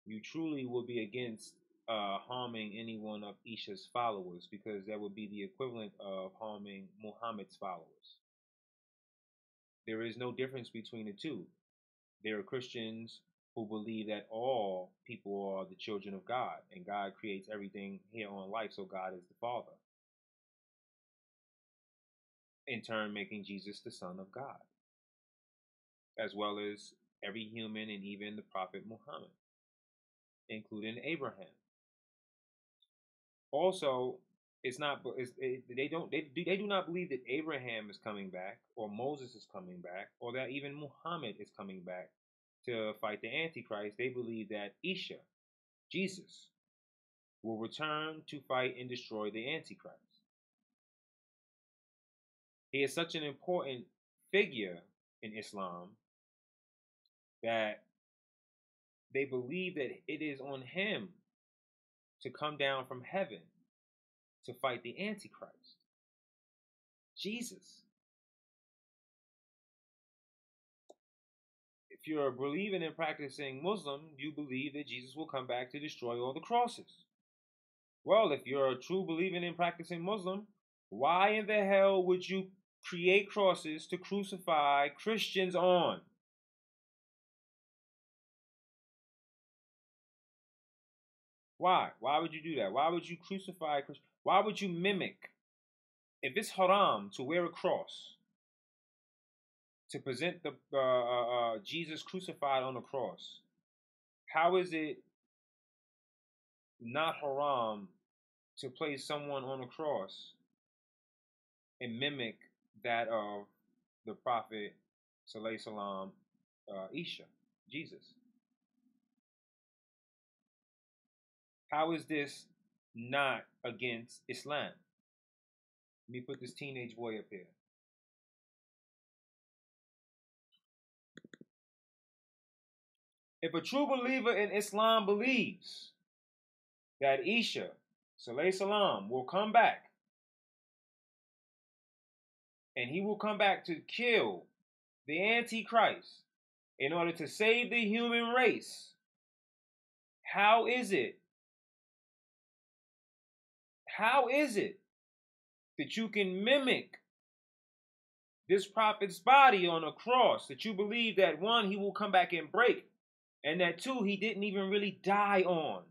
you truly will be against harming any one of Isha's followers, because that would be the equivalent of harming Muhammad's followers. There is no difference between the two. There are Christians who believe that all people are the children of God, and God creates everything here on life, so God is the Father, in turn making Jesus the Son of God, as well as every human and even the Prophet Muhammad, including Abraham. Also, they do not believe that Abraham is coming back, or Moses is coming back, or that even Muhammad is coming back to fight the Antichrist. They believe that Isha, Jesus, will return to fight and destroy the Antichrist. He is such an important figure in Islam that they believe that it is on him to come down from heaven to fight the Antichrist. Jesus. If you're a believing and practicing Muslim, you believe that Jesus will come back to destroy all the crosses. Well, if you're a true believing and practicing Muslim, why in the hell would you create crosses to crucify Christians on? Why? Why would you do that? Why would you crucify Christians? Why would you mimic? If it's haram to wear a cross, to present the Jesus crucified on the cross, how is it not haram to place someone on a cross and mimic that of the Prophet Sallallahu Alaihi Wasallam, Isha, Jesus? How is this not against Islam? Let me put this teenage boy up here. If a true believer in Islam believes that Isa, Saleh Salam, will come back, and he will come back to kill the Antichrist in order to save the human race, how is it that you can mimic this prophet's body on a cross, that you believe that one, he will come back and break, and that two, he didn't even really die on?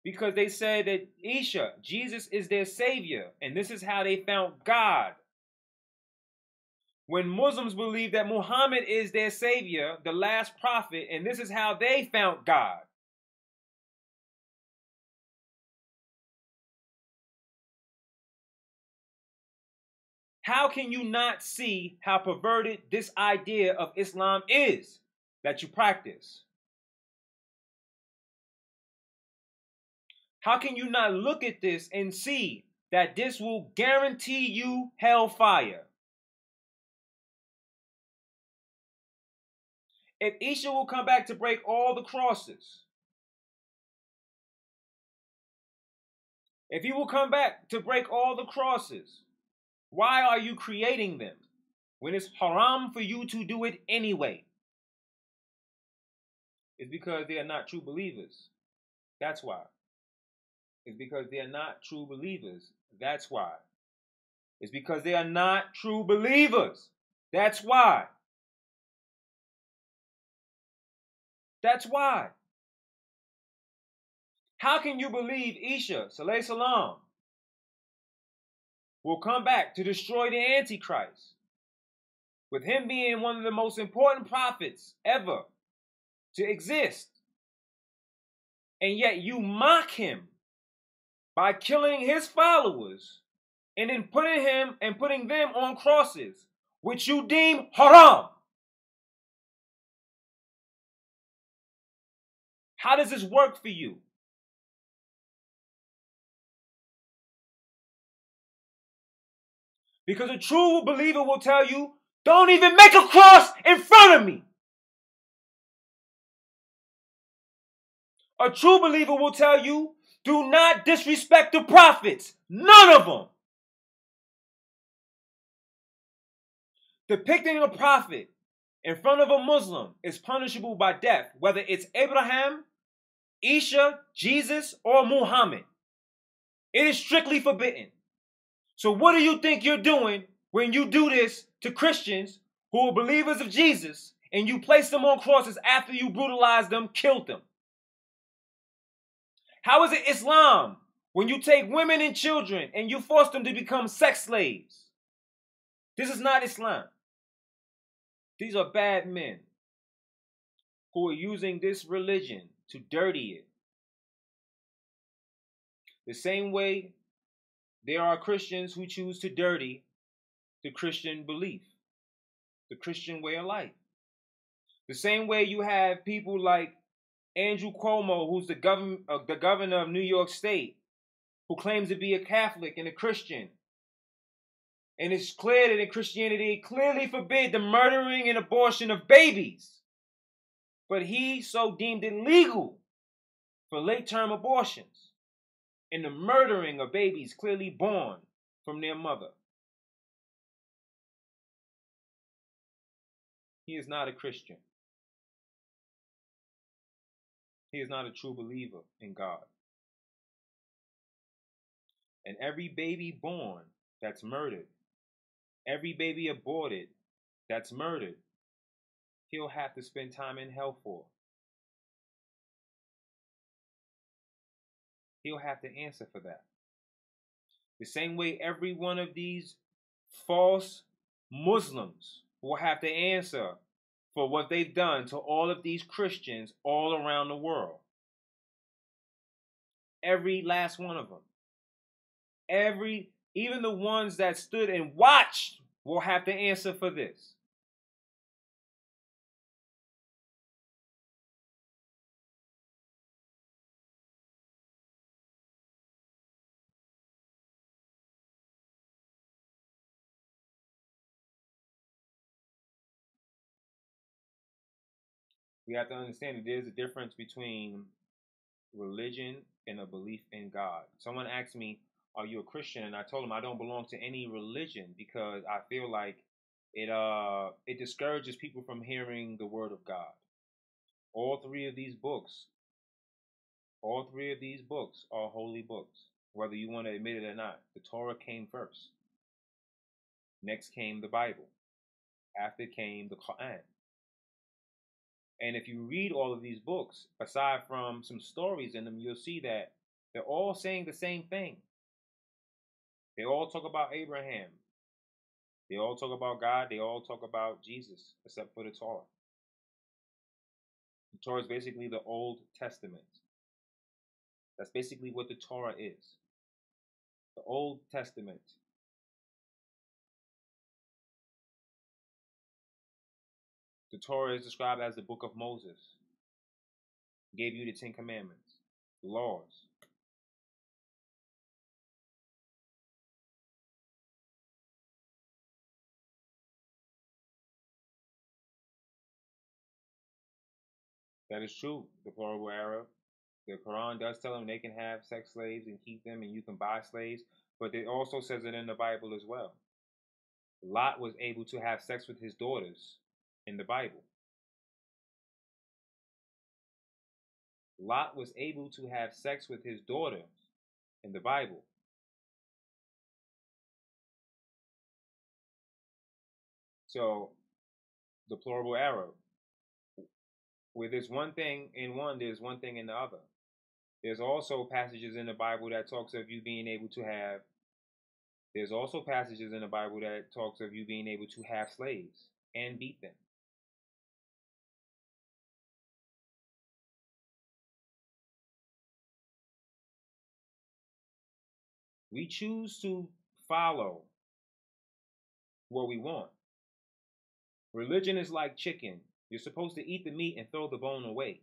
Because they said that Isa, Jesus, is their savior, and this is how they found God. When Muslims believe that Muhammad is their savior, the last prophet, and this is how they found God. How can you not see how perverted this idea of Islam is that you practice? How can you not look at this and see that this will guarantee you hellfire? If Isa will come back to break all the crosses, if he will come back to break all the crosses, why are you creating them when it's haram for you to do it anyway? It's because they are not true believers. That's why. It's because they are not true believers. That's why. It's because they are not true believers. That's why. That's why. How can you believe Isa, Saleh Salam, will come back to destroy the Antichrist, with him being one of the most important prophets ever to exist, and yet you mock him by killing his followers and then putting them on crosses, which you deem haram? How does this work for you? Because a true believer will tell you, don't even make a cross in front of me. A true believer will tell you, do not disrespect the prophets. None of them. Depicting a prophet in front of a Muslim is punishable by death, whether it's Abraham, Isa, Jesus, or Muhammad. It is strictly forbidden. So what do you think you're doing when you do this to Christians who are believers of Jesus and you place them on crosses after you brutalized them, killed them? How is it Islam when you take women and children and you force them to become sex slaves? This is not Islam. These are bad men who are using this religion to dirty it. The same way there are Christians who choose to dirty the Christian belief, the Christian way of life. The same way you have people like Andrew Cuomo, who's the governor of New York State, who claims to be a Catholic and a Christian. And it's clear that in Christianity, it clearly forbid the murdering and abortion of babies. But he so deemed it legal for late-term abortions and the murdering of babies clearly born from their mother. He is not a Christian. He is not a true believer in God. And every baby born that's murdered, every baby aborted that's murdered, he'll have to spend time in hell for. He'll have to answer for that. The same way every one of these false Muslims will have to answer for what they've done to all of these Christians all around the world. Every last one of them. Even the ones that stood and watched will have to answer for this. We have to understand that there's a difference between religion and a belief in God. Someone asked me, "Are you a Christian?" And I told them I don't belong to any religion because I feel like it discourages people from hearing the word of God. All three of these books, all three of these books are holy books, whether you want to admit it or not. The Torah came first. Next came the Bible. After came the Quran. And if you read all of these books, aside from some stories in them, you'll see that they're all saying the same thing. They all talk about Abraham. They all talk about God. They all talk about Jesus, except for the Torah. The Torah is basically the Old Testament. That's basically what the Torah is. The Old Testament. The Torah is described as the book of Moses. It gave you the Ten Commandments, the laws. That is true. The plural Arab. The Quran does tell them they can have sex slaves and keep them, and you can buy slaves. But it also says it in the Bible as well. Lot was able to have sex with his daughters in the Bible. Lot was able to have sex with his daughters in the Bible. So, the plural Arab. Where there's one thing in one, there's one thing in the other. There's also passages in the Bible that talks of you being able to have. There's also passages in the Bible that talks of you being able to have slaves and beat them. We choose to follow what we want. Religion is like chicken. You're supposed to eat the meat and throw the bone away.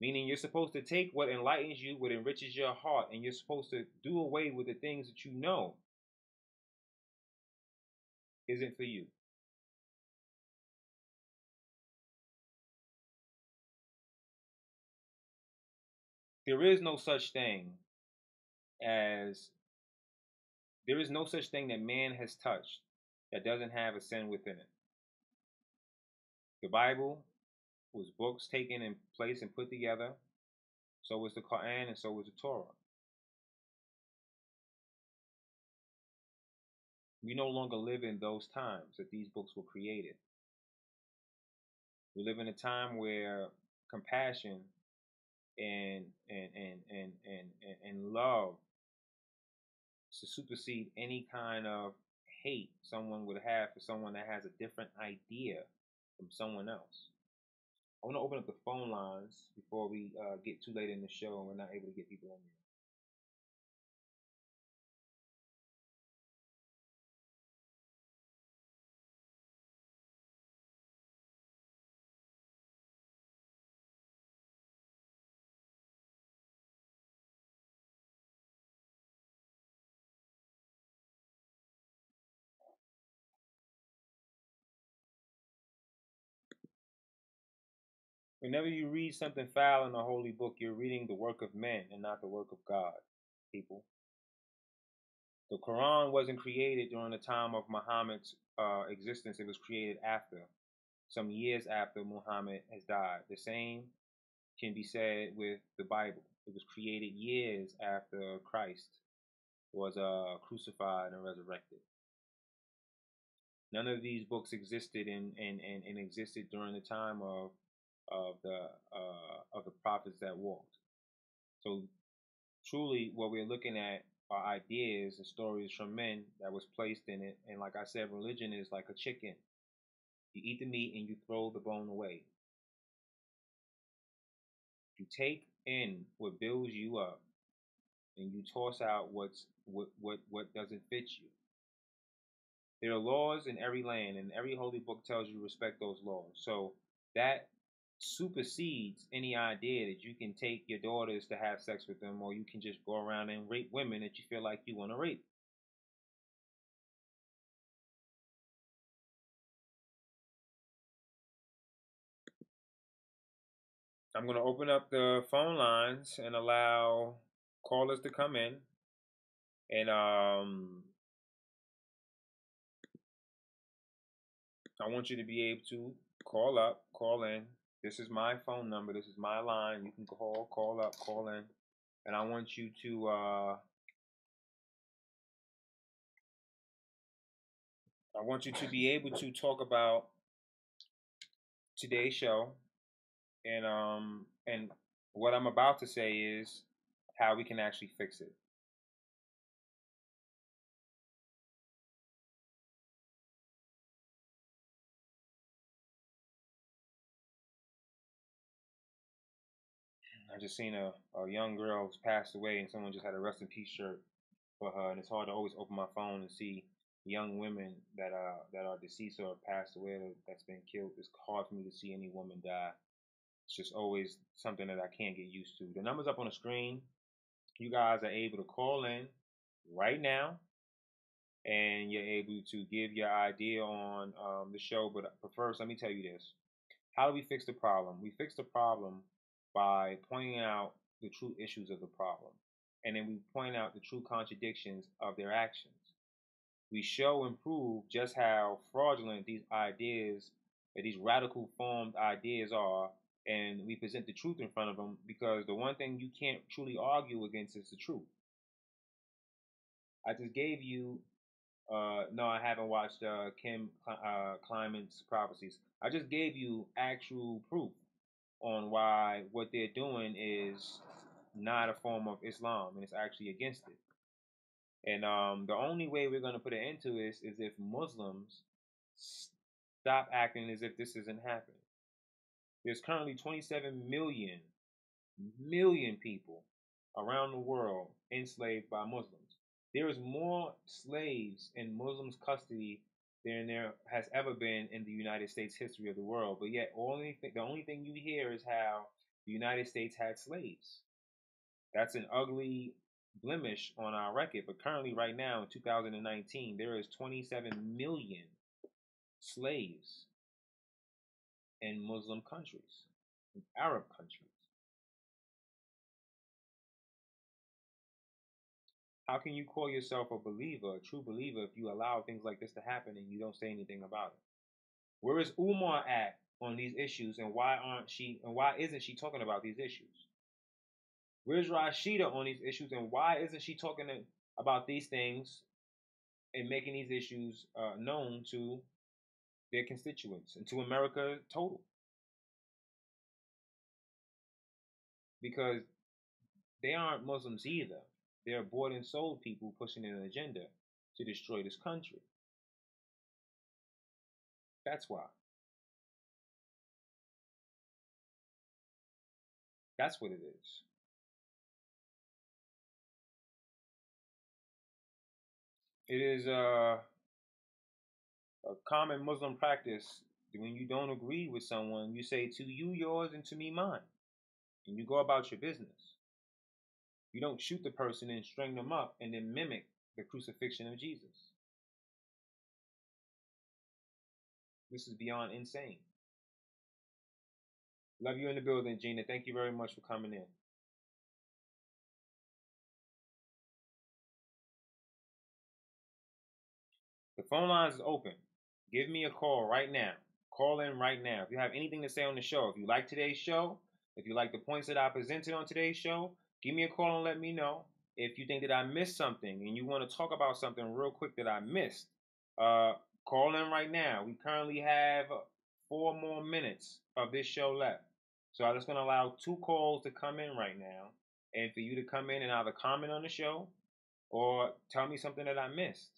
Meaning you're supposed to take what enlightens you, what enriches your heart, and you're supposed to do away with the things that you know isn't for you. There is no such thing that man has touched that doesn't have a sin within it. The Bible was books taken in place and put together. So was the Quran, and so was the Torah. We no longer live in those times that these books were created. We live in a time where compassion and love to supersede any kind of hate someone would have for someone that has a different idea from someone else. I want to open up the phone lines before we get too late in the show and we're not able to get people on there. Whenever you read something foul in a holy book, you're reading the work of men and not the work of God, people. The Quran wasn't created during the time of Muhammad's existence. It was created after, some years after Muhammad has died. The same can be said with the Bible. It was created years after Christ was crucified and resurrected. None of these books existed and existed during the time of the prophets that walked. So truly, what we're looking at are ideas and stories from men that was placed in it. And like I said, religion is like a chicken. You eat the meat and you throw the bone away. You take in what builds you up, and you toss out what doesn't fit you. There are laws in every land, and every holy book tells you to respect those laws. So that supersedes any idea that you can take your daughters to have sex with them, or you can just go around and rape women that you feel like you want to rape. I'm going to open up the phone lines and allow callers to come in. And I want you to be able to call up, call in. This is my phone number. This is my line. You can call up, call in. And I want you to be able to talk about today's show. And what I'm about to say is how we can actually fix it. I just seen a young girl who's passed away, and someone just had a rest in peace shirt for her. And it's hard to always open my phone and see young women that are deceased or passed away, that's been killed. It's hard for me to see any woman die. It's just always something that I can't get used to. The number's up on the screen. You guys are able to call in right now, and you're able to give your idea on the show. But first, let me tell you this. How do we fix the problem? We fix the problem by pointing out the true issues of the problem. And then we point out the true contradictions of their actions. We show and prove just how fraudulent these ideas, these radical formed ideas are, and we present the truth in front of them, because the one thing you can't truly argue against is the truth. I just gave you, no, I haven't watched Kim Kliman's prophecies. I just gave you actual proof on why what they're doing is not a form of Islam, and it's actually against it. And the only way we're going to put an end to this is if Muslims stop acting as if this isn't happening. There's currently 27 million people around the world enslaved by Muslims. There is more slaves in Muslims' custody than there has ever been in the United States history of the world. But yet, the only thing you hear is how the United States had slaves. That's an ugly blemish on our record. But currently, right now, in 2019, there is 27 million slaves in Muslim countries, in Arab countries. How can you call yourself a believer, a true believer, if you allow things like this to happen and you don't say anything about it? Where is Umar at on these issues, and why isn't she talking about these issues? Where's Rashida on these issues, and why isn't she talking about these things and making these issues known to their constituents and to America total? Because they aren't Muslims either. They're bought and sold people pushing an agenda to destroy this country. That's why. That's what it is. It is a common Muslim practice when you don't agree with someone, you say, to you yours and to me mine. And you go about your business. You don't shoot the person and string them up and then mimic the crucifixion of Jesus. This is beyond insane. Love you in the building, Gina. Thank you very much for coming in. The phone lines is open. Give me a call right now. Call in right now. If you have anything to say on the show, if you like today's show, if you like the points that I presented on today's show, give me a call and let me know. If you think that I missed something and you want to talk about something real quick that I missed, call in right now. We currently have 4 more minutes of this show left. So I'm just going to allow 2 calls to come in right now, and for you to come in and either comment on the show or tell me something that I missed.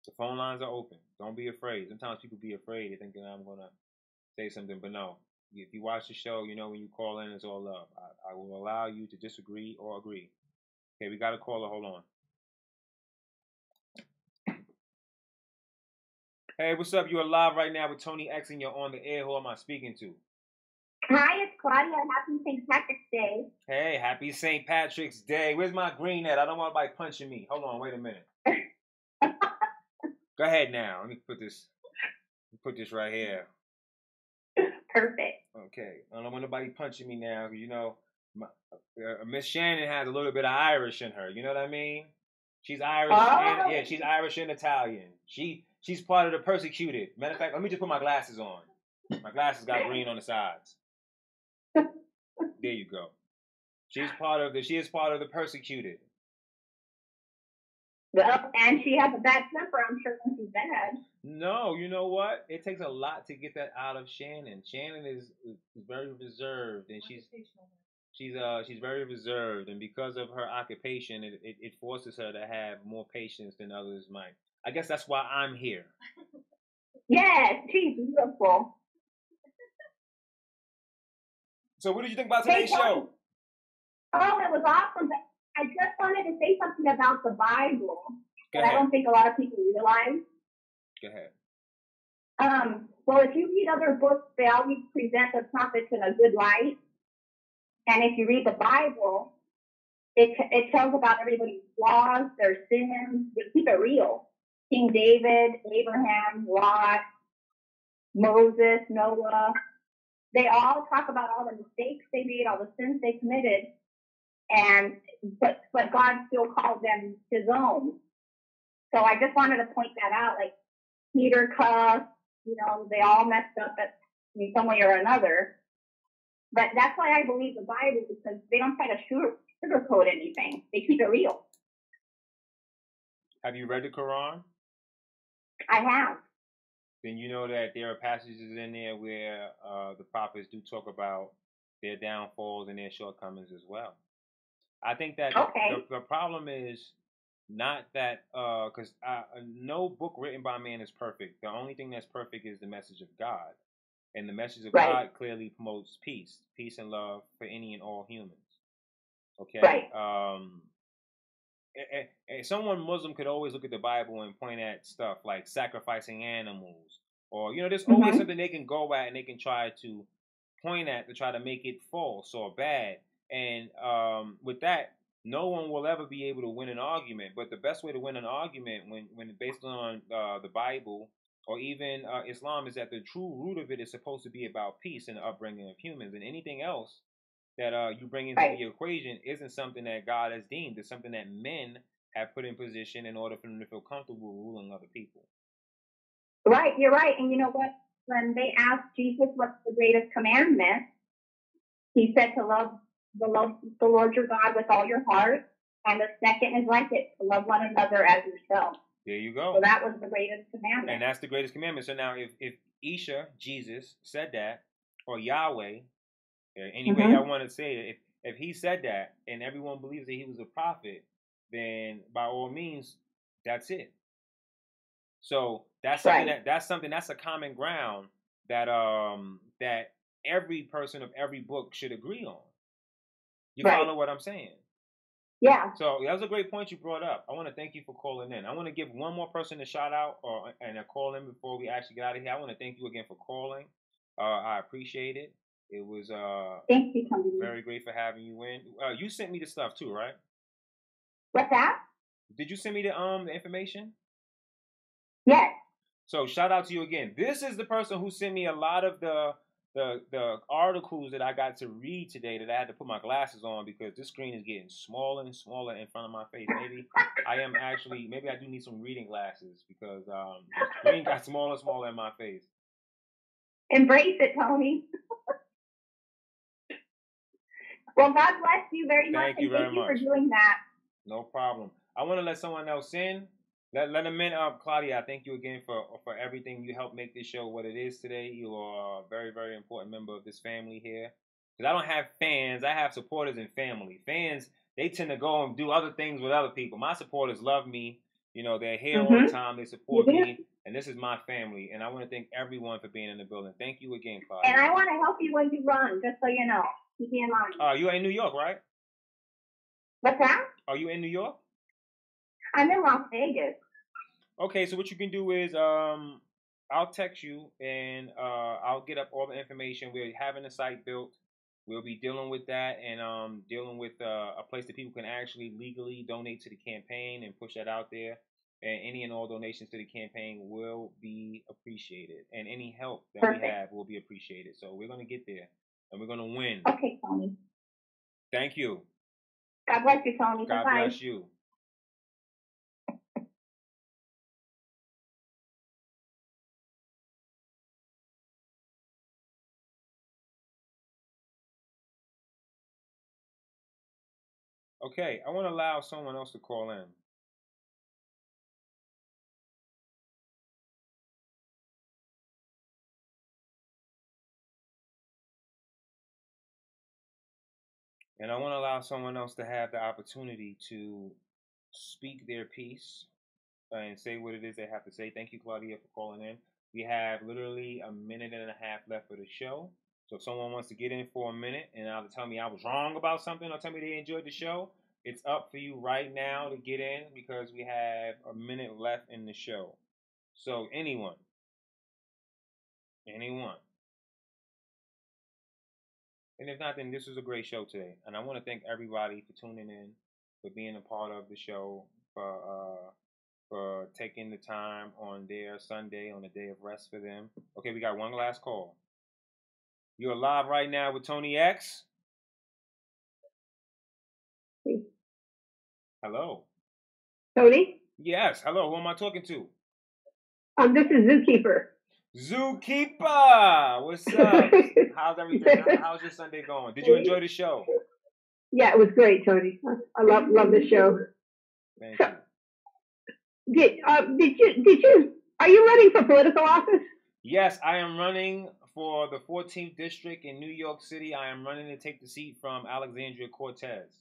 The phone lines are open. Don't be afraid. Sometimes people be afraid. They think that I'm going to say something, but no. If you watch the show, you know when you call in, it's all love. I will allow you to disagree or agree. Okay, we got a caller. Hold on. Hey, what's up? You're live right now with Tony X, and you're on the air. Who am I speaking to? Hi, it's Claudia. Happy St. Patrick's Day. Hey, happy St. Patrick's Day. Where's my green at? I don't want anybody punching me. Hold on, wait a minute. Go ahead now. Let me put this right here. Perfect. Okay. I don't want nobody punching me now, because, you know, Miss Shannon has a little bit of Irish in her. You know what I mean? She's Irish. Oh. And, yeah, she's Irish and Italian. She's part of the persecuted. Matter of fact, let me just put my glasses on. My glasses got green on the sides. There you go. She is part of the persecuted. Well, and she has a bad temper, I'm sure, when she's bad. No, you know what? It takes a lot to get that out of Shannon. Shannon is very reserved, and she's very reserved, and because of her occupation, it forces her to have more patience than others might. I guess that's why I'm here. Yes, she's beautiful. So, what did you think about today's show? Oh, it was awesome. But I just wanted to say something about the Bible that I don't think a lot of people realize. Go ahead. Well, if you read other books, they always present the prophets in a good light. And if you read the Bible, it tells about everybody's flaws, their sins. They keep it real. King David, Abraham, Lot, Moses, Noah. They all talk about all the mistakes they made, all the sins they committed, but God still called them His own. So I just wanted to point that out. Like Peter cussed, they all messed up in some way or another. But that's why I believe the Bible, because they don't try to sugarcoat anything. They keep it real. Have you read the Quran? I have. Then you know that there are passages in there where the prophets do talk about their downfalls and their shortcomings as well. I think that the problem is not that, because no book written by man is perfect. The only thing that's perfect is the message of God. And the message of God clearly promotes peace and love for any and all humans. Okay? Right. Someone Muslim could always look at the Bible and point at stuff like sacrificing animals, or there's always something they can go at and they can try to point at to try to make it false or bad. And with that, no one will ever be able to win an argument. But the best way to win an argument, when based on the Bible or even Islam, is that the true root of it is supposed to be about peace and the upbringing of humans, and anything else that you bring into the equation isn't something that God has deemed. It's something that men have put in position in order for them to feel comfortable ruling other people. Right, you're right. And you know what? When they asked Jesus what's the greatest commandment, he said to love the Lord your God with all your heart, and the second is like it, to love one another as yourself. There you go. So that was the greatest commandment. And that's the greatest commandment. So now if Isha, Jesus, said that, or Yahweh, any way I want to say it, if he said that and everyone believes that he was a prophet, then by all means, that's it. So that's something that's a common ground that that every person of every book should agree on. You follow what I'm saying? Yeah. So that was a great point you brought up. I want to thank you for calling in. I want to give one more person a shout out and a call in before we actually get out of here. I want to thank you again for calling. I appreciate it. It was thank you, very great for having you in. You sent me the stuff too, right? What's that? Did you send me the information? Yes. So shout out to you again. This is the person who sent me a lot of the articles that I got to read today that I had to put my glasses on because this screen is getting smaller and smaller in front of my face. Maybe I do need some reading glasses because the screen got smaller and smaller in my face. Embrace it, Tony. Well, God bless you very much. Thank you very much for doing that. No problem. I want to let someone else in. Let them in. Claudia, I thank you again for everything. You helped make this show what it is today. You are a very, very important member of this family here. Because I don't have fans. I have supporters and family. Fans, they tend to go and do other things with other people. My supporters love me. They're here all the time. They support me. And this is my family. And I want to thank everyone for being in the building. Thank you again, Claudia. And I want to help you when you run, just so you know. Keep me in mind. You're in New York, right? What's that? Are you in New York? I'm in Las Vegas. Okay, so what you can do is I'll text you and I'll get up all the information. We're having a site built. We'll be dealing with that and dealing with a place that people can actually legally donate to the campaign and push that out there. And any and all donations to the campaign will be appreciated. And any help that Perfect. we have will be appreciated. So we're going to get there. And we're going to win. Okay, Tony. Thank you. God bless you, Tony. God Bye-bye. bless you. Okay, I want to allow someone else to call in. And I want to allow someone else to have the opportunity to speak their piece and say what it is they have to say. Thank you, Claudia, for calling in. We have literally a minute and a half left for the show. So if someone wants to get in for a minute and either tell me I was wrong about something or tell me they enjoyed the show, it's up for you right now to get in because we have a minute left in the show. So anyone. And if not, then this was a great show today. And I want to thank everybody for tuning in, for being a part of the show, for taking the time on their Sunday, on a day of rest for them. Okay, we got one last call. You're live right now with Tony X. Hello. Tony? Yes, hello. Who am I talking to? This is Zookeeper. Zookeeper! What's up? How's everything? How's your Sunday going? Did you enjoy the show? Yeah, it was great, Tony. I love the show. Thank you. Did you are you running for political office? Yes, I am running for the 14th district in New York City. I am running to take the seat from Alexandria Cortez.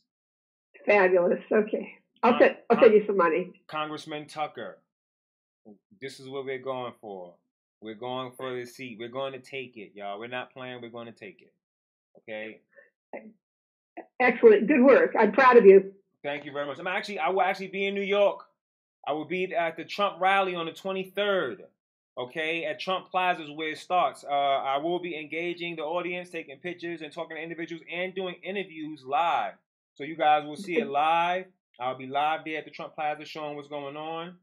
Fabulous. Okay. I'll send you some money. Congressman Tucker. This is what we're going for. We're going for the seat. We're going to take it, y'all. We're not playing. We're going to take it. Okay? Excellent. Good work. I'm proud of you. Thank you very much. I will actually be in New York. I will be at the Trump rally on the 23rd. Okay? At Trump Plaza is where it starts. I will be engaging the audience, taking pictures and talking to individuals and doing interviews live. So you guys will see it live. I'll be live there at the Trump Plaza showing what's going on.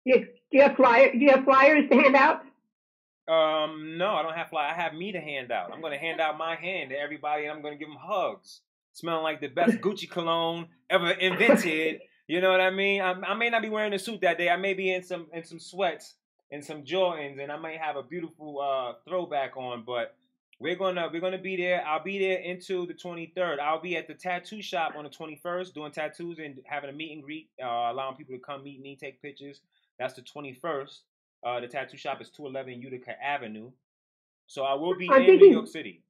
Do you have flyers to hand out? No, I don't have flyers. I have me to hand out. I'm going to hand out my hand to everybody, and I'm going to give them hugs, smelling like the best Gucci cologne ever invented. You know what I mean? I may not be wearing a suit that day. I may be in some sweats and some Jordans, and I may have a beautiful throwback on. But we're gonna be there. I'll be there into the 23rd. I'll be at the tattoo shop on the 21st, doing tattoos and having a meet and greet, allowing people to come meet me, take pictures. That's the 21st. The tattoo shop is 211 Utica Avenue. So I will be in New York City.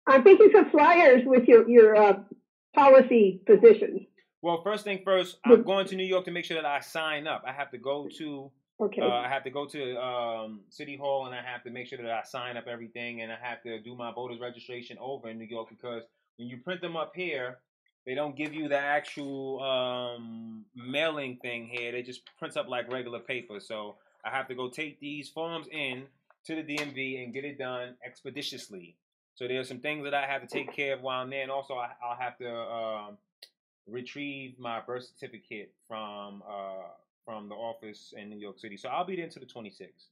I'm thinking some flyers with your policy positions. Well, first thing first, I'm going to New York to make sure that I sign up. I have to go to City Hall, and I have to make sure that I sign up everything, and I have to do my voter's registration over in New York because when you print them up here, they don't give you the actual mailing thing here. They just print up like regular paper. So I have to go take these forms in to the DMV and get it done expeditiously. So there's some things that I have to take care of while I'm there, and also I'll have to retrieve my birth certificate from the office in New York City. So I'll be there until the 26th.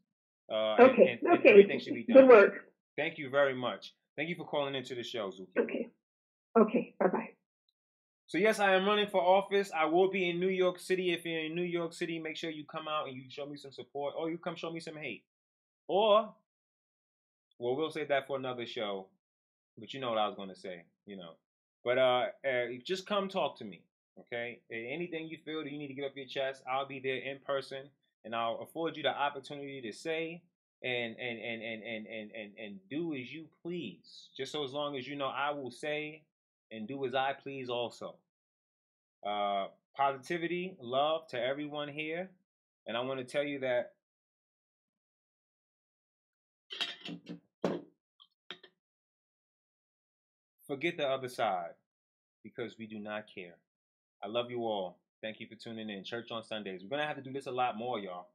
Okay. And everything should be done. Good work. Thank you very much. Thank you for calling into the show, Zuki. Okay. Bye-bye. So yes, I am running for office. I will be in New York City. If you're in New York City, make sure you come out and you show me some support, or you come show me some hate. Or, well, we'll save that for another show. But you know what I was going to say, you know. But just come talk to me, okay? Anything you feel that you need to get off your chest, I'll be there in person, and I'll afford you the opportunity to say and do as you please. Just so as long as you know I will say and do as I please also. Positivity, love to everyone here. And I want to tell you that forget the other side because we do not care. I love you all. Thank you for tuning in. Church on Sundays. We're going to have to do this a lot more, y'all.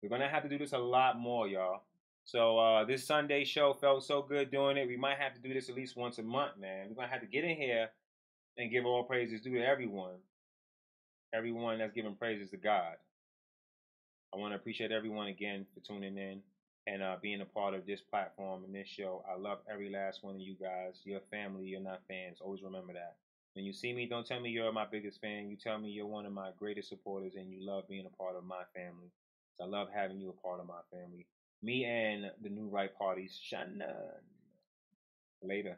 We're going to have to do this a lot more, y'all. So this Sunday show felt so good doing it. We might have to do this at least once a month, man. We're going to have to get in here and give all praises due to everyone. everyone that's giving praises to God. I want to appreciate everyone again for tuning in and being a part of this platform and this show. I love every last one of you guys. You're family. You're not fans. Always remember that. When you see me, don't tell me you're my biggest fan. You tell me you're one of my greatest supporters and you love being a part of my family. So I love having you a part of my family. Me and the New Right Party's Shannon. Later.